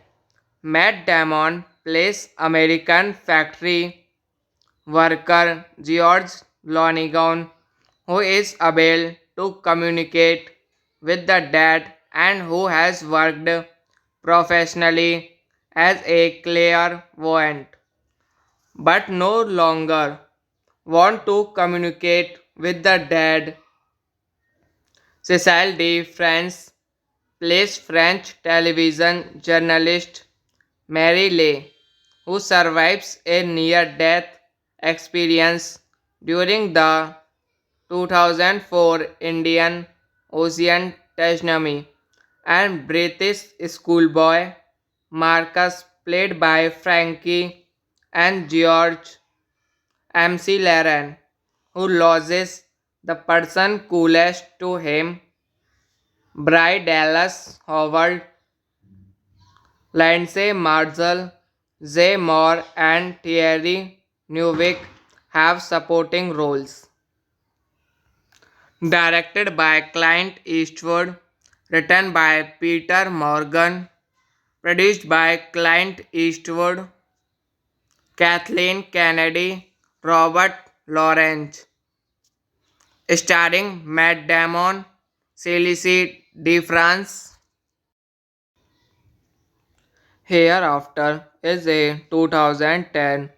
Matt Damon plays American factory worker George Lonigan, who is able to communicate with the dead and who has worked professionally as a clairvoyant, but no longer want to communicate with the dead. Cecile de France plays French television journalist Mary Lay, who survives a near-death experience during the 2004 Indian Ocean tsunami, and British schoolboy Marcus, played by Frankie, and George MC Laren, who loses the person coolest to him, Bry Dallas Howard, Lindsay Marshall, Zay Moore, and Thierry Neuville have supporting roles. Directed by Clint Eastwood, written by Peter Morgan, produced by Clint Eastwood, Kathleen Kennedy, Robert Lawrence, starring Matt Damon, Céline DeFrance. Hereafter is a 2010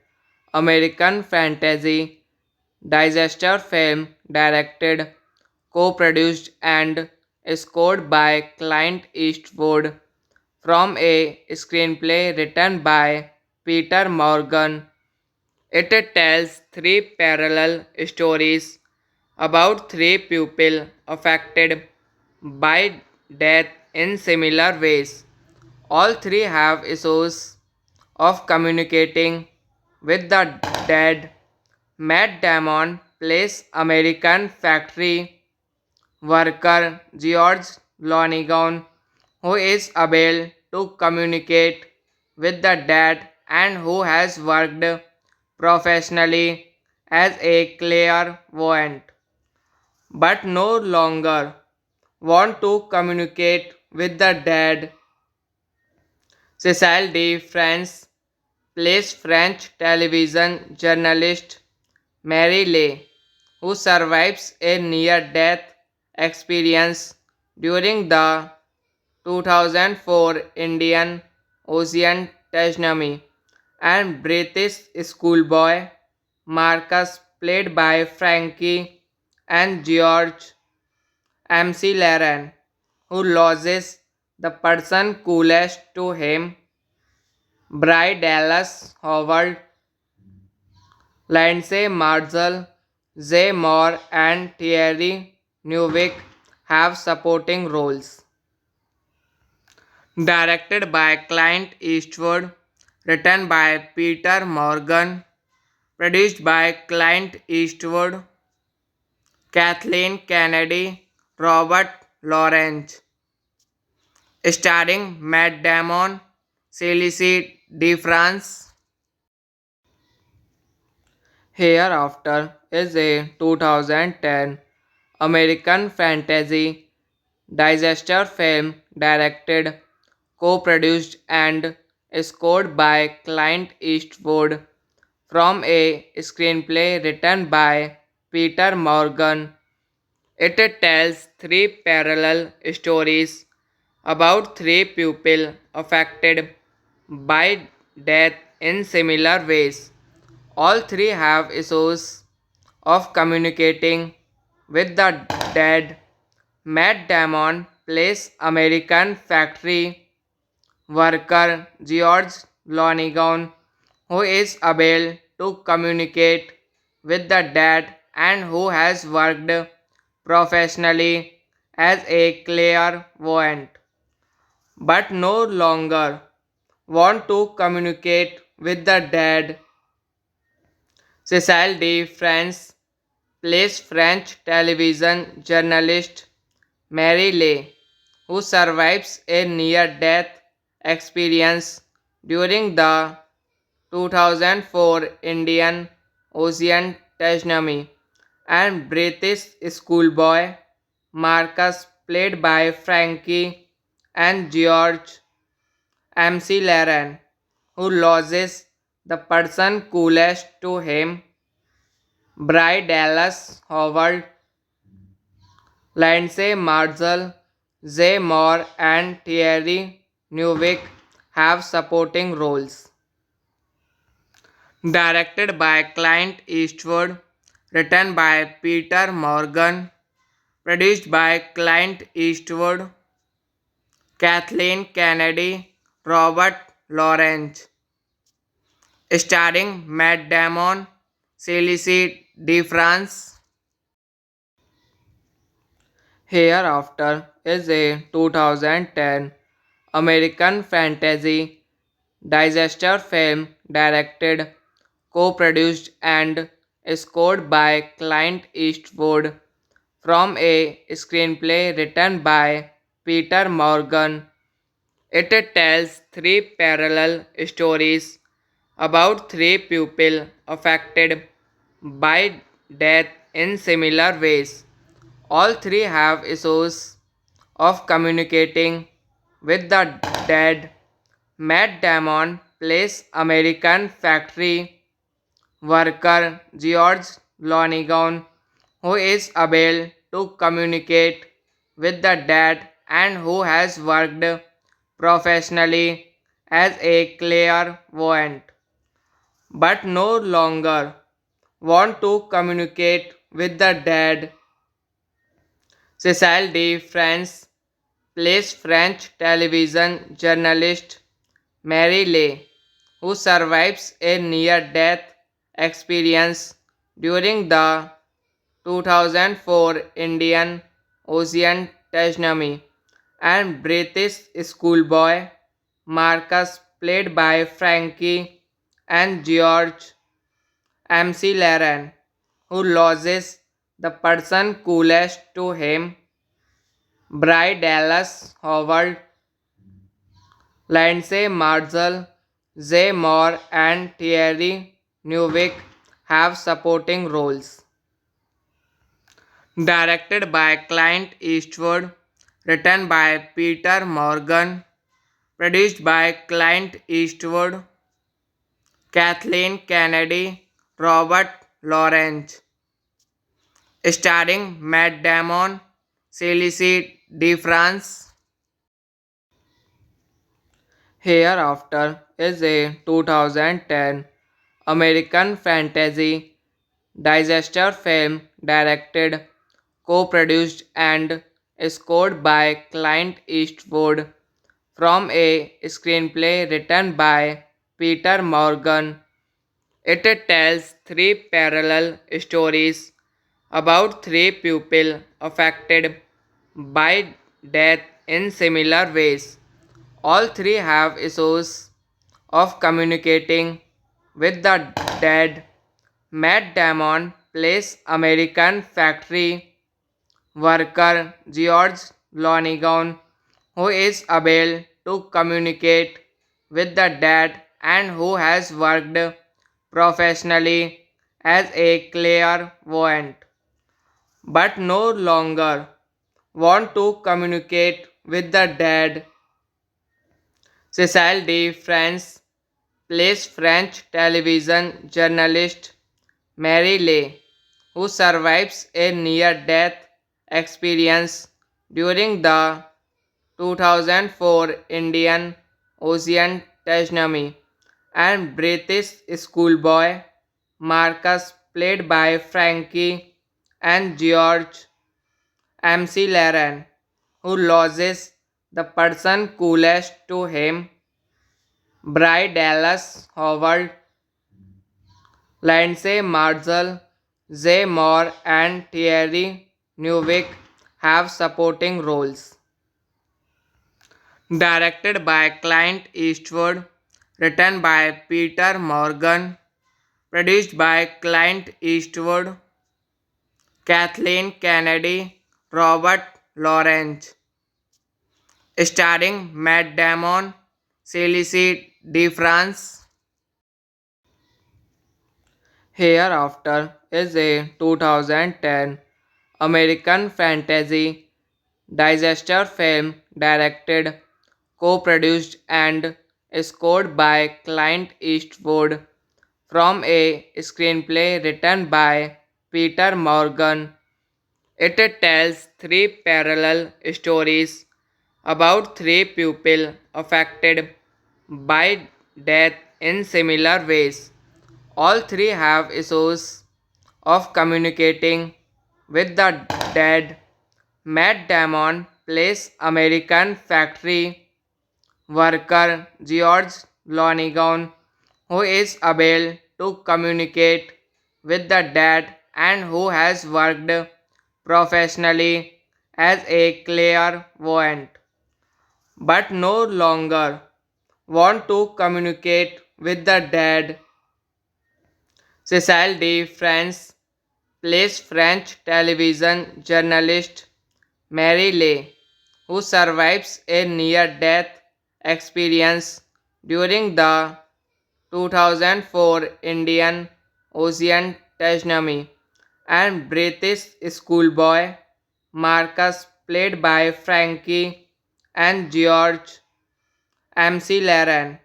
American fantasy disaster film directed, co-produced and scored by Clint Eastwood from a screenplay written by Peter Morgan. It tells three parallel stories about three people affected by death in similar ways. All three have issues of communicating with the dead. Matt Damon plays American factory worker George Lonigan, who is able to communicate with the dead and who has worked professionally as a clairvoyant, but no longer want to communicate with the dead. Cecile de France plays French television journalist Mary Lay, who survives a near-death experience during the 2004 Indian Ocean tsunami, and British schoolboy Marcus, played by Frankie, and George MC Laren, who loses the person coolest to him, Bry Dallas Howard, Lindsay Marshall, Zay Moore, and Thierry Neuville have supporting roles. Directed by Clint Eastwood, written by Peter Morgan, produced by Clint Eastwood, Kathleen Kennedy, Robert Lawrence, starring Matt Damon, Céline DeFrance. Hereafter is a 2010 American fantasy disaster film directed, co-produced and scored by Clint Eastwood from a screenplay written by Peter Morgan. It tells three parallel stories about three people affected by death in similar ways. All three have issues of communicating with the dead. Matt Damon plays American factory worker George Lonigan, who is able to communicate with the dead and who has worked professionally as a clairvoyant, but no longer want to communicate with the dead. Cecile de France plays French television journalist Mary Lay, who survives a near-death experience during the 2004 Indian Ocean tsunami, and British schoolboy Marcus, played by Frankie and George MC Laren, who loses the person coolest to him, Bry Dallas Howard, Lindsay Marshall, Zay Moore, and Thierry Neuville have supporting roles. Directed by Clint Eastwood, written by Peter Morgan, produced by Clint Eastwood, Kathleen Kennedy, Robert Lawrence, starring Matt Damon, Céline DeFrance. Hereafter is a 2010 American fantasy disaster film directed, co-produced and scored by Clint Eastwood from a screenplay written by Peter Morgan. It tells three parallel stories about three people affected by death in similar ways. All three have issues of communicating with the dead. Matt Damon plays American factory worker George Lonigan, who is able to communicate with the dead and who has worked professionally as a clairvoyant, but no longer want to communicate with the dead. Cecile de France plays French television journalist Mary Lay, who survives a near-death experience during the 2004 Indian Ocean tsunami, and British schoolboy Marcus, played by Frankie and George MC Laren, who loses the person coolest to him, Bry Dallas Howard, Lindsay Marshall, Zay Moore, and Thierry Neuville have supporting roles. Directed by Clint Eastwood, written by Peter Morgan, produced by Clint Eastwood, Kathleen Kennedy, Robert Lawrence, starring Matt Damon, Céline DeFrance. Hereafter is a 2010 American fantasy disaster film directed, co-produced and scored by Clint Eastwood from a screenplay written by Peter Morgan. It tells three parallel stories about three people affected by death in similar ways. All three have issues of communicating with the dead. Matt Damon plays American factory worker George Lonigan, who is able to communicate with the dead and who has worked professionally as a clairvoyant, but no longer want to communicate with the dead. Cecile de France plays French television journalist Mary Lay, who survives a near-death experience during the 2004 Indian Ocean tsunami, and British schoolboy Marcus, played by Frankie and George McLaren, who loses the person coolest to him, Bry Dallas Howard, Lindsay Marshall, Jay Moore, and Thierry Neuville have supporting roles. Directed by Clint Eastwood, written by Peter Morgan, produced by Clint Eastwood, Kathleen Kennedy, Robert Lawrence, starring Matt Damon, Céline DeFrance. Hereafter is a 2010 American fantasy disaster film directed, co-produced and scored by Clint Eastwood from a screenplay written by Peter Morgan. It tells three parallel stories about three people affected by death in similar ways. All three have issues of communicating with the dead. Matt Damon plays American factory worker George Lonigan, who is able to communicate with the dead and who has worked professionally as a clairvoyant, but no longer want to communicate with the dead. Cecile de France plays French television journalist Mary Lay, who survives a near-death experience during the 2004 Indian Ocean tsunami, and British schoolboy Marcus, played by Frankie and George McLaren,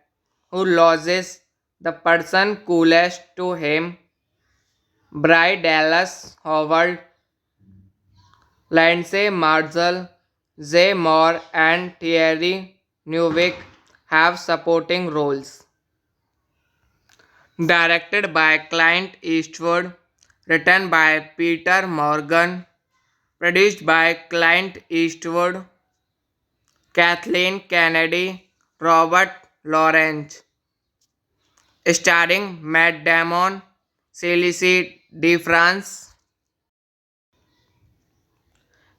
who loses the person coolest to him, Bry Dallas Howard, Lindsay Marshall, Jay Moore, and Thierry Neuville have supporting roles. Directed by Clint Eastwood, written by Peter Morgan, produced by Clint Eastwood, Kathleen Kennedy, Robert Lawrence, starring Matt Damon, Céline DeFrance.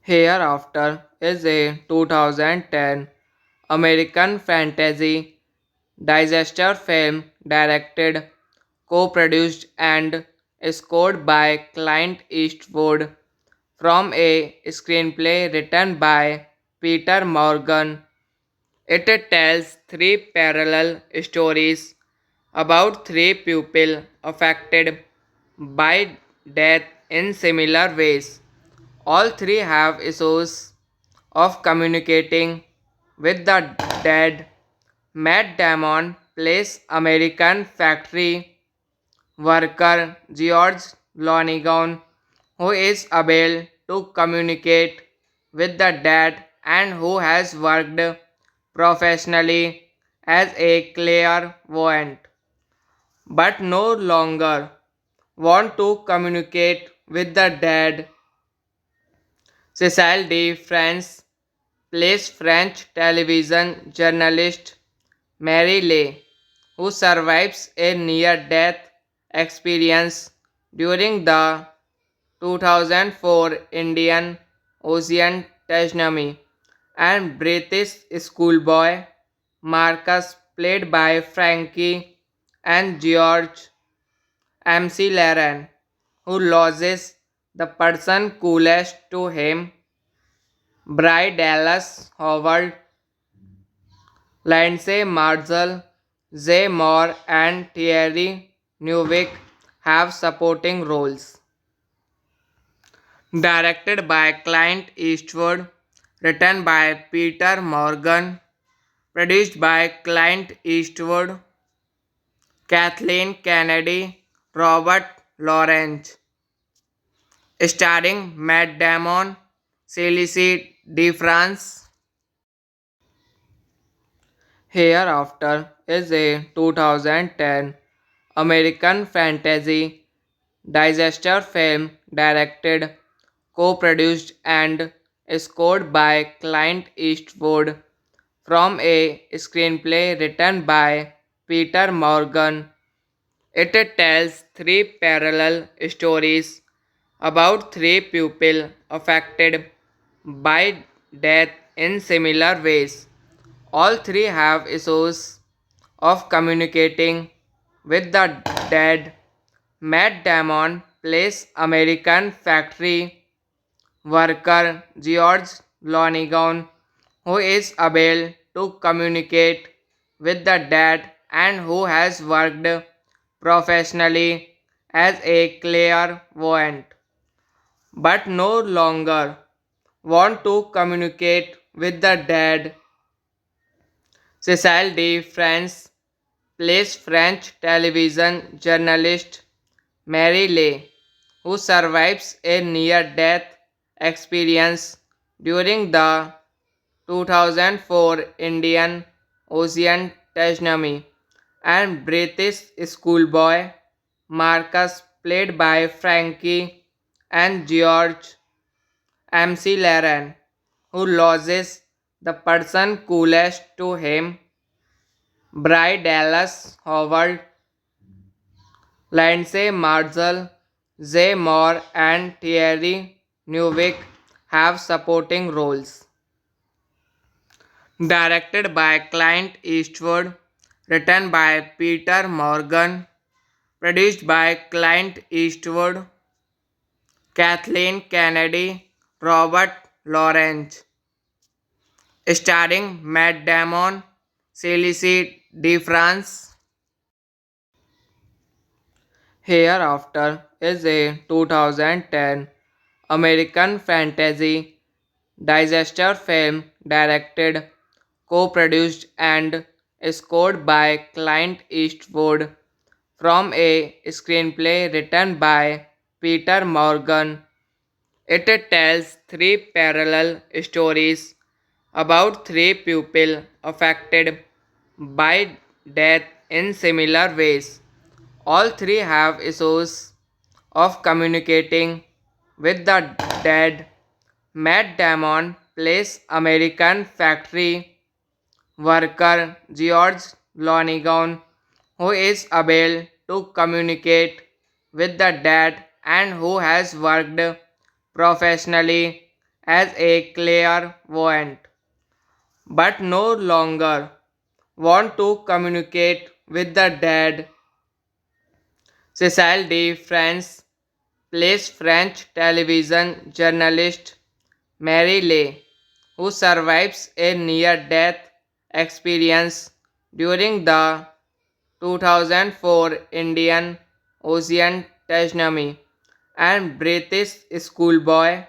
Hereafter is a 2010 American fantasy disaster film directed, co-produced and scored by Clint Eastwood from a screenplay written by Peter Morgan. It tells three parallel stories about three people affected by death in similar ways. All three have issues of communicating with the dead. Matt Damon plays American factory worker George Lonigan, who is able to communicate with the dead and who has worked professionally as a clairvoyant, but no longer want to communicate with the dead. Cecile de France plays French television journalist Mary Lay, who survives a near-death experience during the 2004 Indian Ocean tsunami, and British schoolboy Marcus, played by Frankie and George McLaren, who loses the person coolest to him, Bry Dallas Howard, Lindsay Marshall, Jay Moore, and Thierry Neuville have supporting roles. Directed by Clint Eastwood, written by Peter Morgan, produced by Clint Eastwood, Kathleen Kennedy, Robert Lawrence, starring Matt Damon, Céline DeFrance. Hereafter is a 2010 American fantasy disaster film directed, co-produced and scored by Clint Eastwood from a screenplay written by Peter Morgan. It tells three parallel stories about three people affected by death in similar ways. All three have issues of communicating with the dead. Matt Damon plays American factory worker George Lonigan, who is able to communicate with the dead and who has worked professionally as a clairvoyant, but no longer want to communicate with the dead. Cecile de France plays French television journalist Mary Lay, who survives a near-death experience during the 2004 Indian Ocean tsunami, and British schoolboy Marcus, played by Frankie and George MC Laren, who loses the person coolest to him, Bry Dallas Howard, Lindsay Marshall, Zay Moore, and Thierry Neuville have supporting roles. Directed by Clint Eastwood, written by Peter Morgan, produced by Clint Eastwood, Kathleen Kennedy, Robert Lawrence, starring Matt Damon, Céline DeFrance. Hereafter is a 2010 American fantasy disaster film directed, co-produced and scored by Clint Eastwood from a screenplay written by Peter Morgan. It tells three parallel stories about three people affected by death in similar ways. All three have issues of communicating with the dead. Matt Damon plays American factory worker George Lonigan, who is able to communicate with the dead and who has worked professionally as a clairvoyant, but no longer want to communicate with the dead. Cecile de France plays French television journalist Mary Lay, who survives a near-death experience during the 2004 Indian Ocean tsunami, and British schoolboy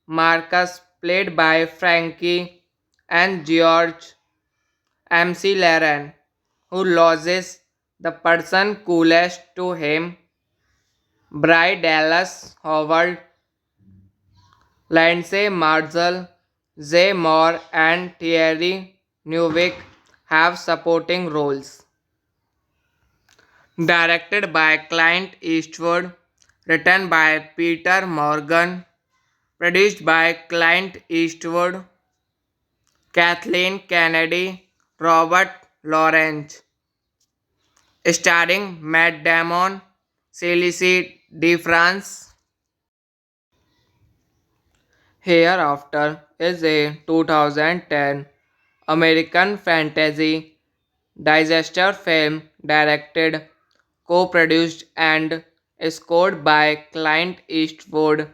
Marcus, played by Frankie and George MC Laren, who loses the person coolest to him, Bry Dallas Howard, Lindsay Marshall, Zay Moore, and Thierry Neuville have supporting roles. Directed by Clint Eastwood, written by Peter Morgan, produced by Clint Eastwood, Kathleen Kennedy, Robert Lawrence, starring Matt Damon, Céline DeFrance. Hereafter is a 2010 American fantasy disaster film directed, co-produced and scored by Clint Eastwood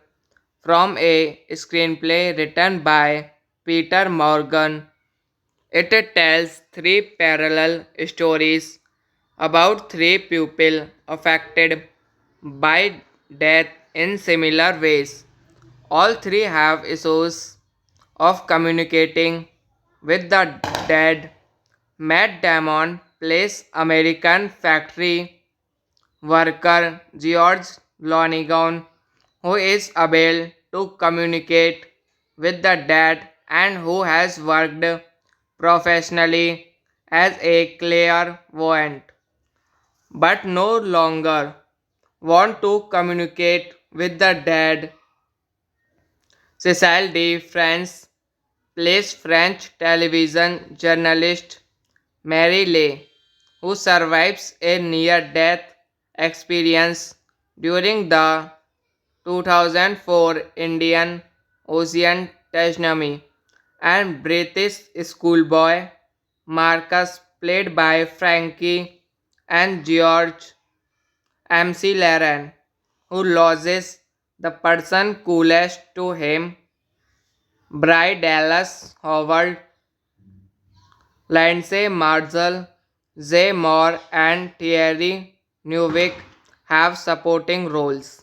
from a screenplay written by Peter Morgan. It tells three parallel stories about three people affected by death in similar ways. All three have issues of communicating with the dead. Matt Damon plays American factory worker George Lonigan, who is able to communicate with the dead and who has worked professionally as a clairvoyant, but no longer want to communicate with the dead. Cecile de France plays French television journalist Mary Lay, who survives a near-death experience during the 2004 Indian Ocean tsunami, and British schoolboy Marcus, played by Frankie and George McLaren, who loses the person coolest to him. Bry Dallas Howard, Lindsay Marshall, Jay Moore, and Thierry Neuville have supporting roles.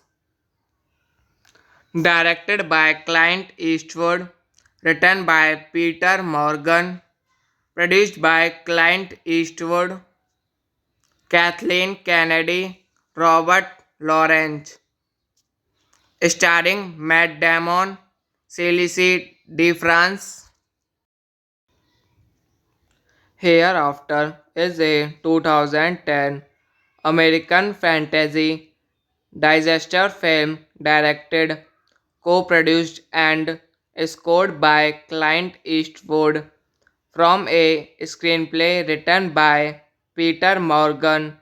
Directed by Clint Eastwood, written by Peter Morgan, produced by Clint Eastwood, Kathleen Kennedy, Robert Lawrence, starring Matt Damon, Céline DeFrance. Hereafter is a 2010 American fantasy disaster film directed, co-produced and scored by Clint Eastwood from a screenplay written by Peter Morgan.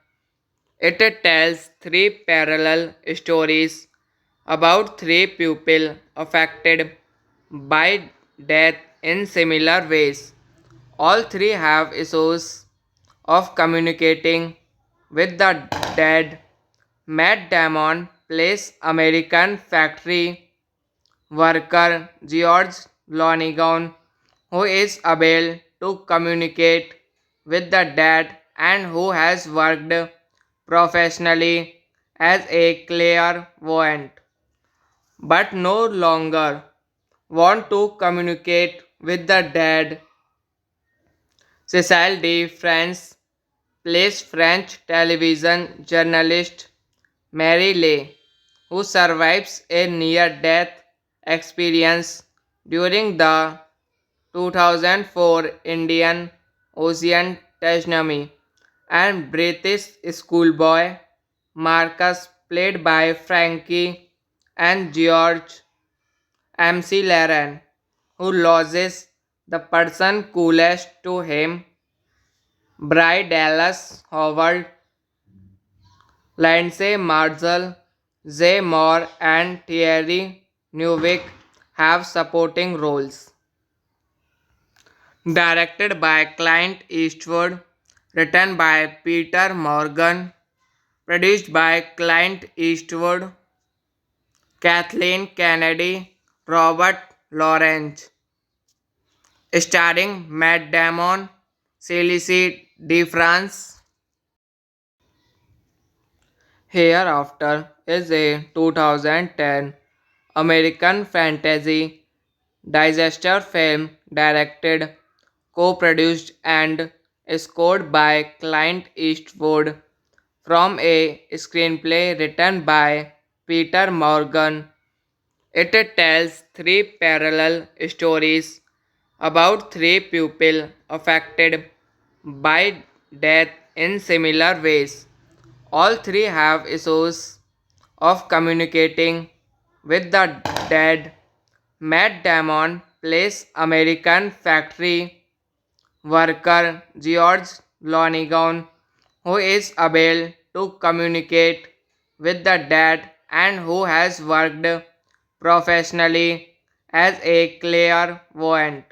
It tells three parallel stories about three people affected by death in similar ways. All three have issues of communicating with the dead. Matt Damon plays American factory worker George Lonigan, who is able to communicate with the dead and who has worked professionally as a clairvoyant, but no longer want to communicate with the dead. Cecile de France plays French television journalist Mary Lay, who survives a near-death experience during the 2004 Indian Ocean tsunami, and British schoolboy Marcus, played by Frankie and George McLaren, who loses the person coolest to him. Bry Dallas Howard, Lindsay Marshall, Jay Moore, and Thierry Neuville have supporting roles. Directed by Clint Eastwood, written by Peter Morgan, produced by Clint Eastwood, Kathleen Kennedy, Robert Lawrence, starring Matt Damon, Céline DeFrance. Hereafter is a 2010 American fantasy disaster film directed, co-produced and scored by Clint Eastwood from a screenplay written by Peter Morgan. It tells three parallel stories about three people affected by death in similar ways. All three have issues of communicating with the dead. Matt Damon plays American factory worker George Lonigan, who is able to communicate with the dead and who has worked professionally as a clairvoyant,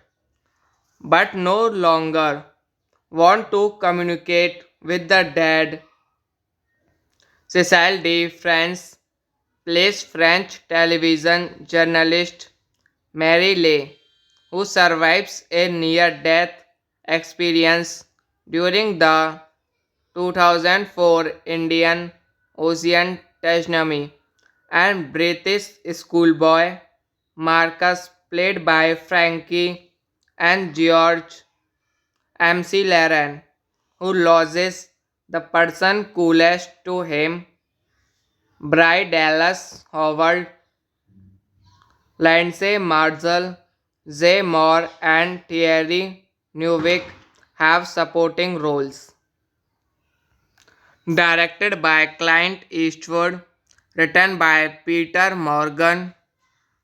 but no longer want to communicate with the dead. Cecile de France plays French television journalist Mary Lay, who survives a near-death experience during the 2004 Indian Ocean Tashnami, and British schoolboy Marcus, played by Frankie and George MC Laren, who loses the person coolest to him, Bry Dallas Howard, Lindsay Marshall, Jay Moore, and Thierry Neuville have supporting roles. Directed by Clint Eastwood, written by Peter Morgan,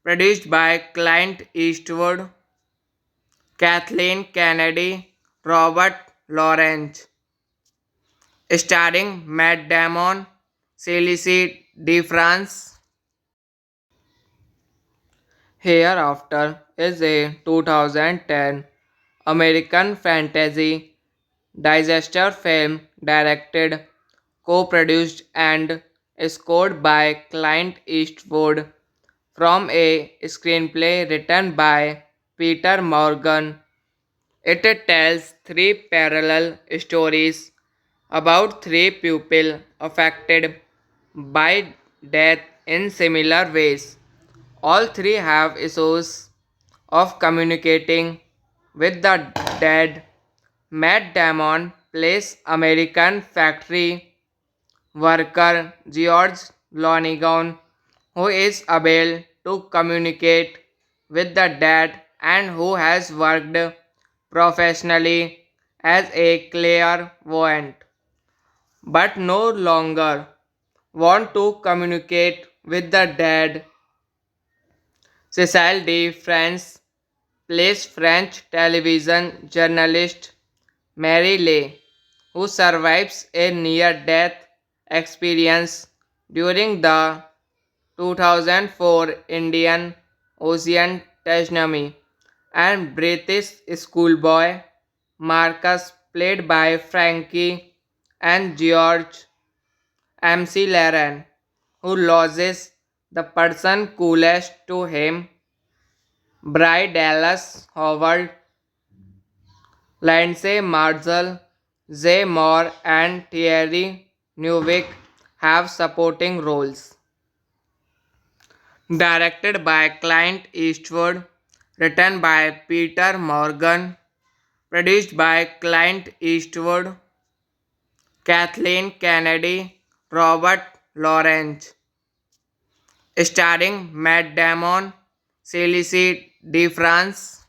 produced by Clint Eastwood, Kathleen Kennedy, Robert Lawrence, starring Matt Damon, Céline DeFrance. Hereafter is a 2010 American fantasy disaster film directed, co-produced and scored by Clint Eastwood from a screenplay written by Peter Morgan. It tells three parallel stories about three people affected by death in similar ways. All three have issues of communicating with the dead. Matt Damon plays American factory worker George Lonigan, who is able to communicate with the dead and who has worked professionally as a clairvoyant, but no longer want to communicate with the dead. Cecile de France plays French television journalist Mary Lay, who survives a near-death experience during the 2004 Indian Ocean tsunami, and British schoolboy Marcus, played by Frankie and George MC Laren, who loses the person coolest to him, Bry Dallas Howard, Lindsay Marshall, Jay Moore, and Thierry Neuville have supporting roles. Directed by Clint Eastwood, written by Peter Morgan, produced by Clint Eastwood, Kathleen Kennedy, Robert Lawrence, starring Matt Damon, Céline DeFrance.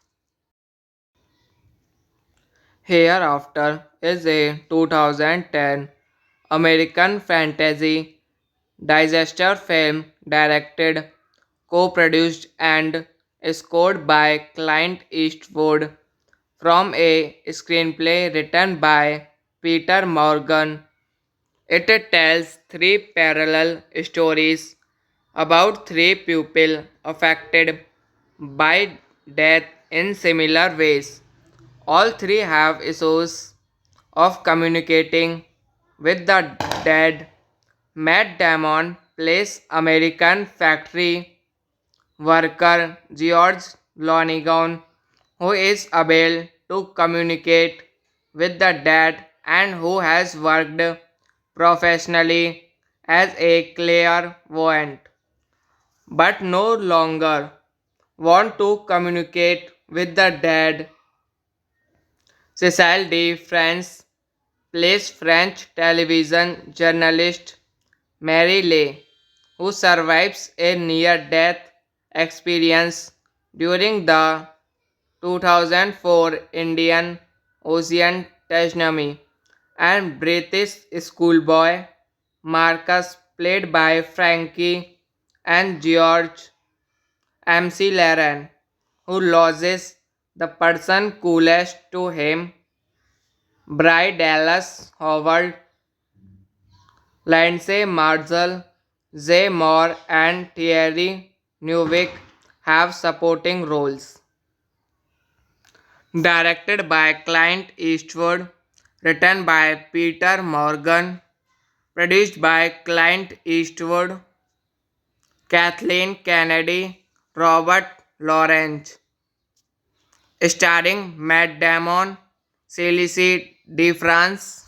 Hereafter is a 2010 American fantasy disaster film directed, co-produced and scored by Clint Eastwood from a screenplay written by Peter Morgan. It tells three parallel stories about three people affected by death in similar ways. All three have issues of communicating with the dead. Matt Damon plays American factory worker George Lonigan, who is able to communicate with the dead and who has worked professionally as a clairvoyant, but no longer want to communicate with the dead. Cecile de France plays French television journalist Mary Lay, who survives a near-death experience during the 2004 Indian Ocean tsunami, and British schoolboy Marcus, played by Frankie and George MC Laren, who loses the person coolest to him, Bry Dallas Howard, Lindsay Marshall, Jay Moore, and Thierry Neuville have supporting roles. Directed by Clint Eastwood, written by Peter Morgan, produced by Clint Eastwood, Kathleen Kennedy, Robert Lawrence, starring Matt Damon, Céline DeFrance.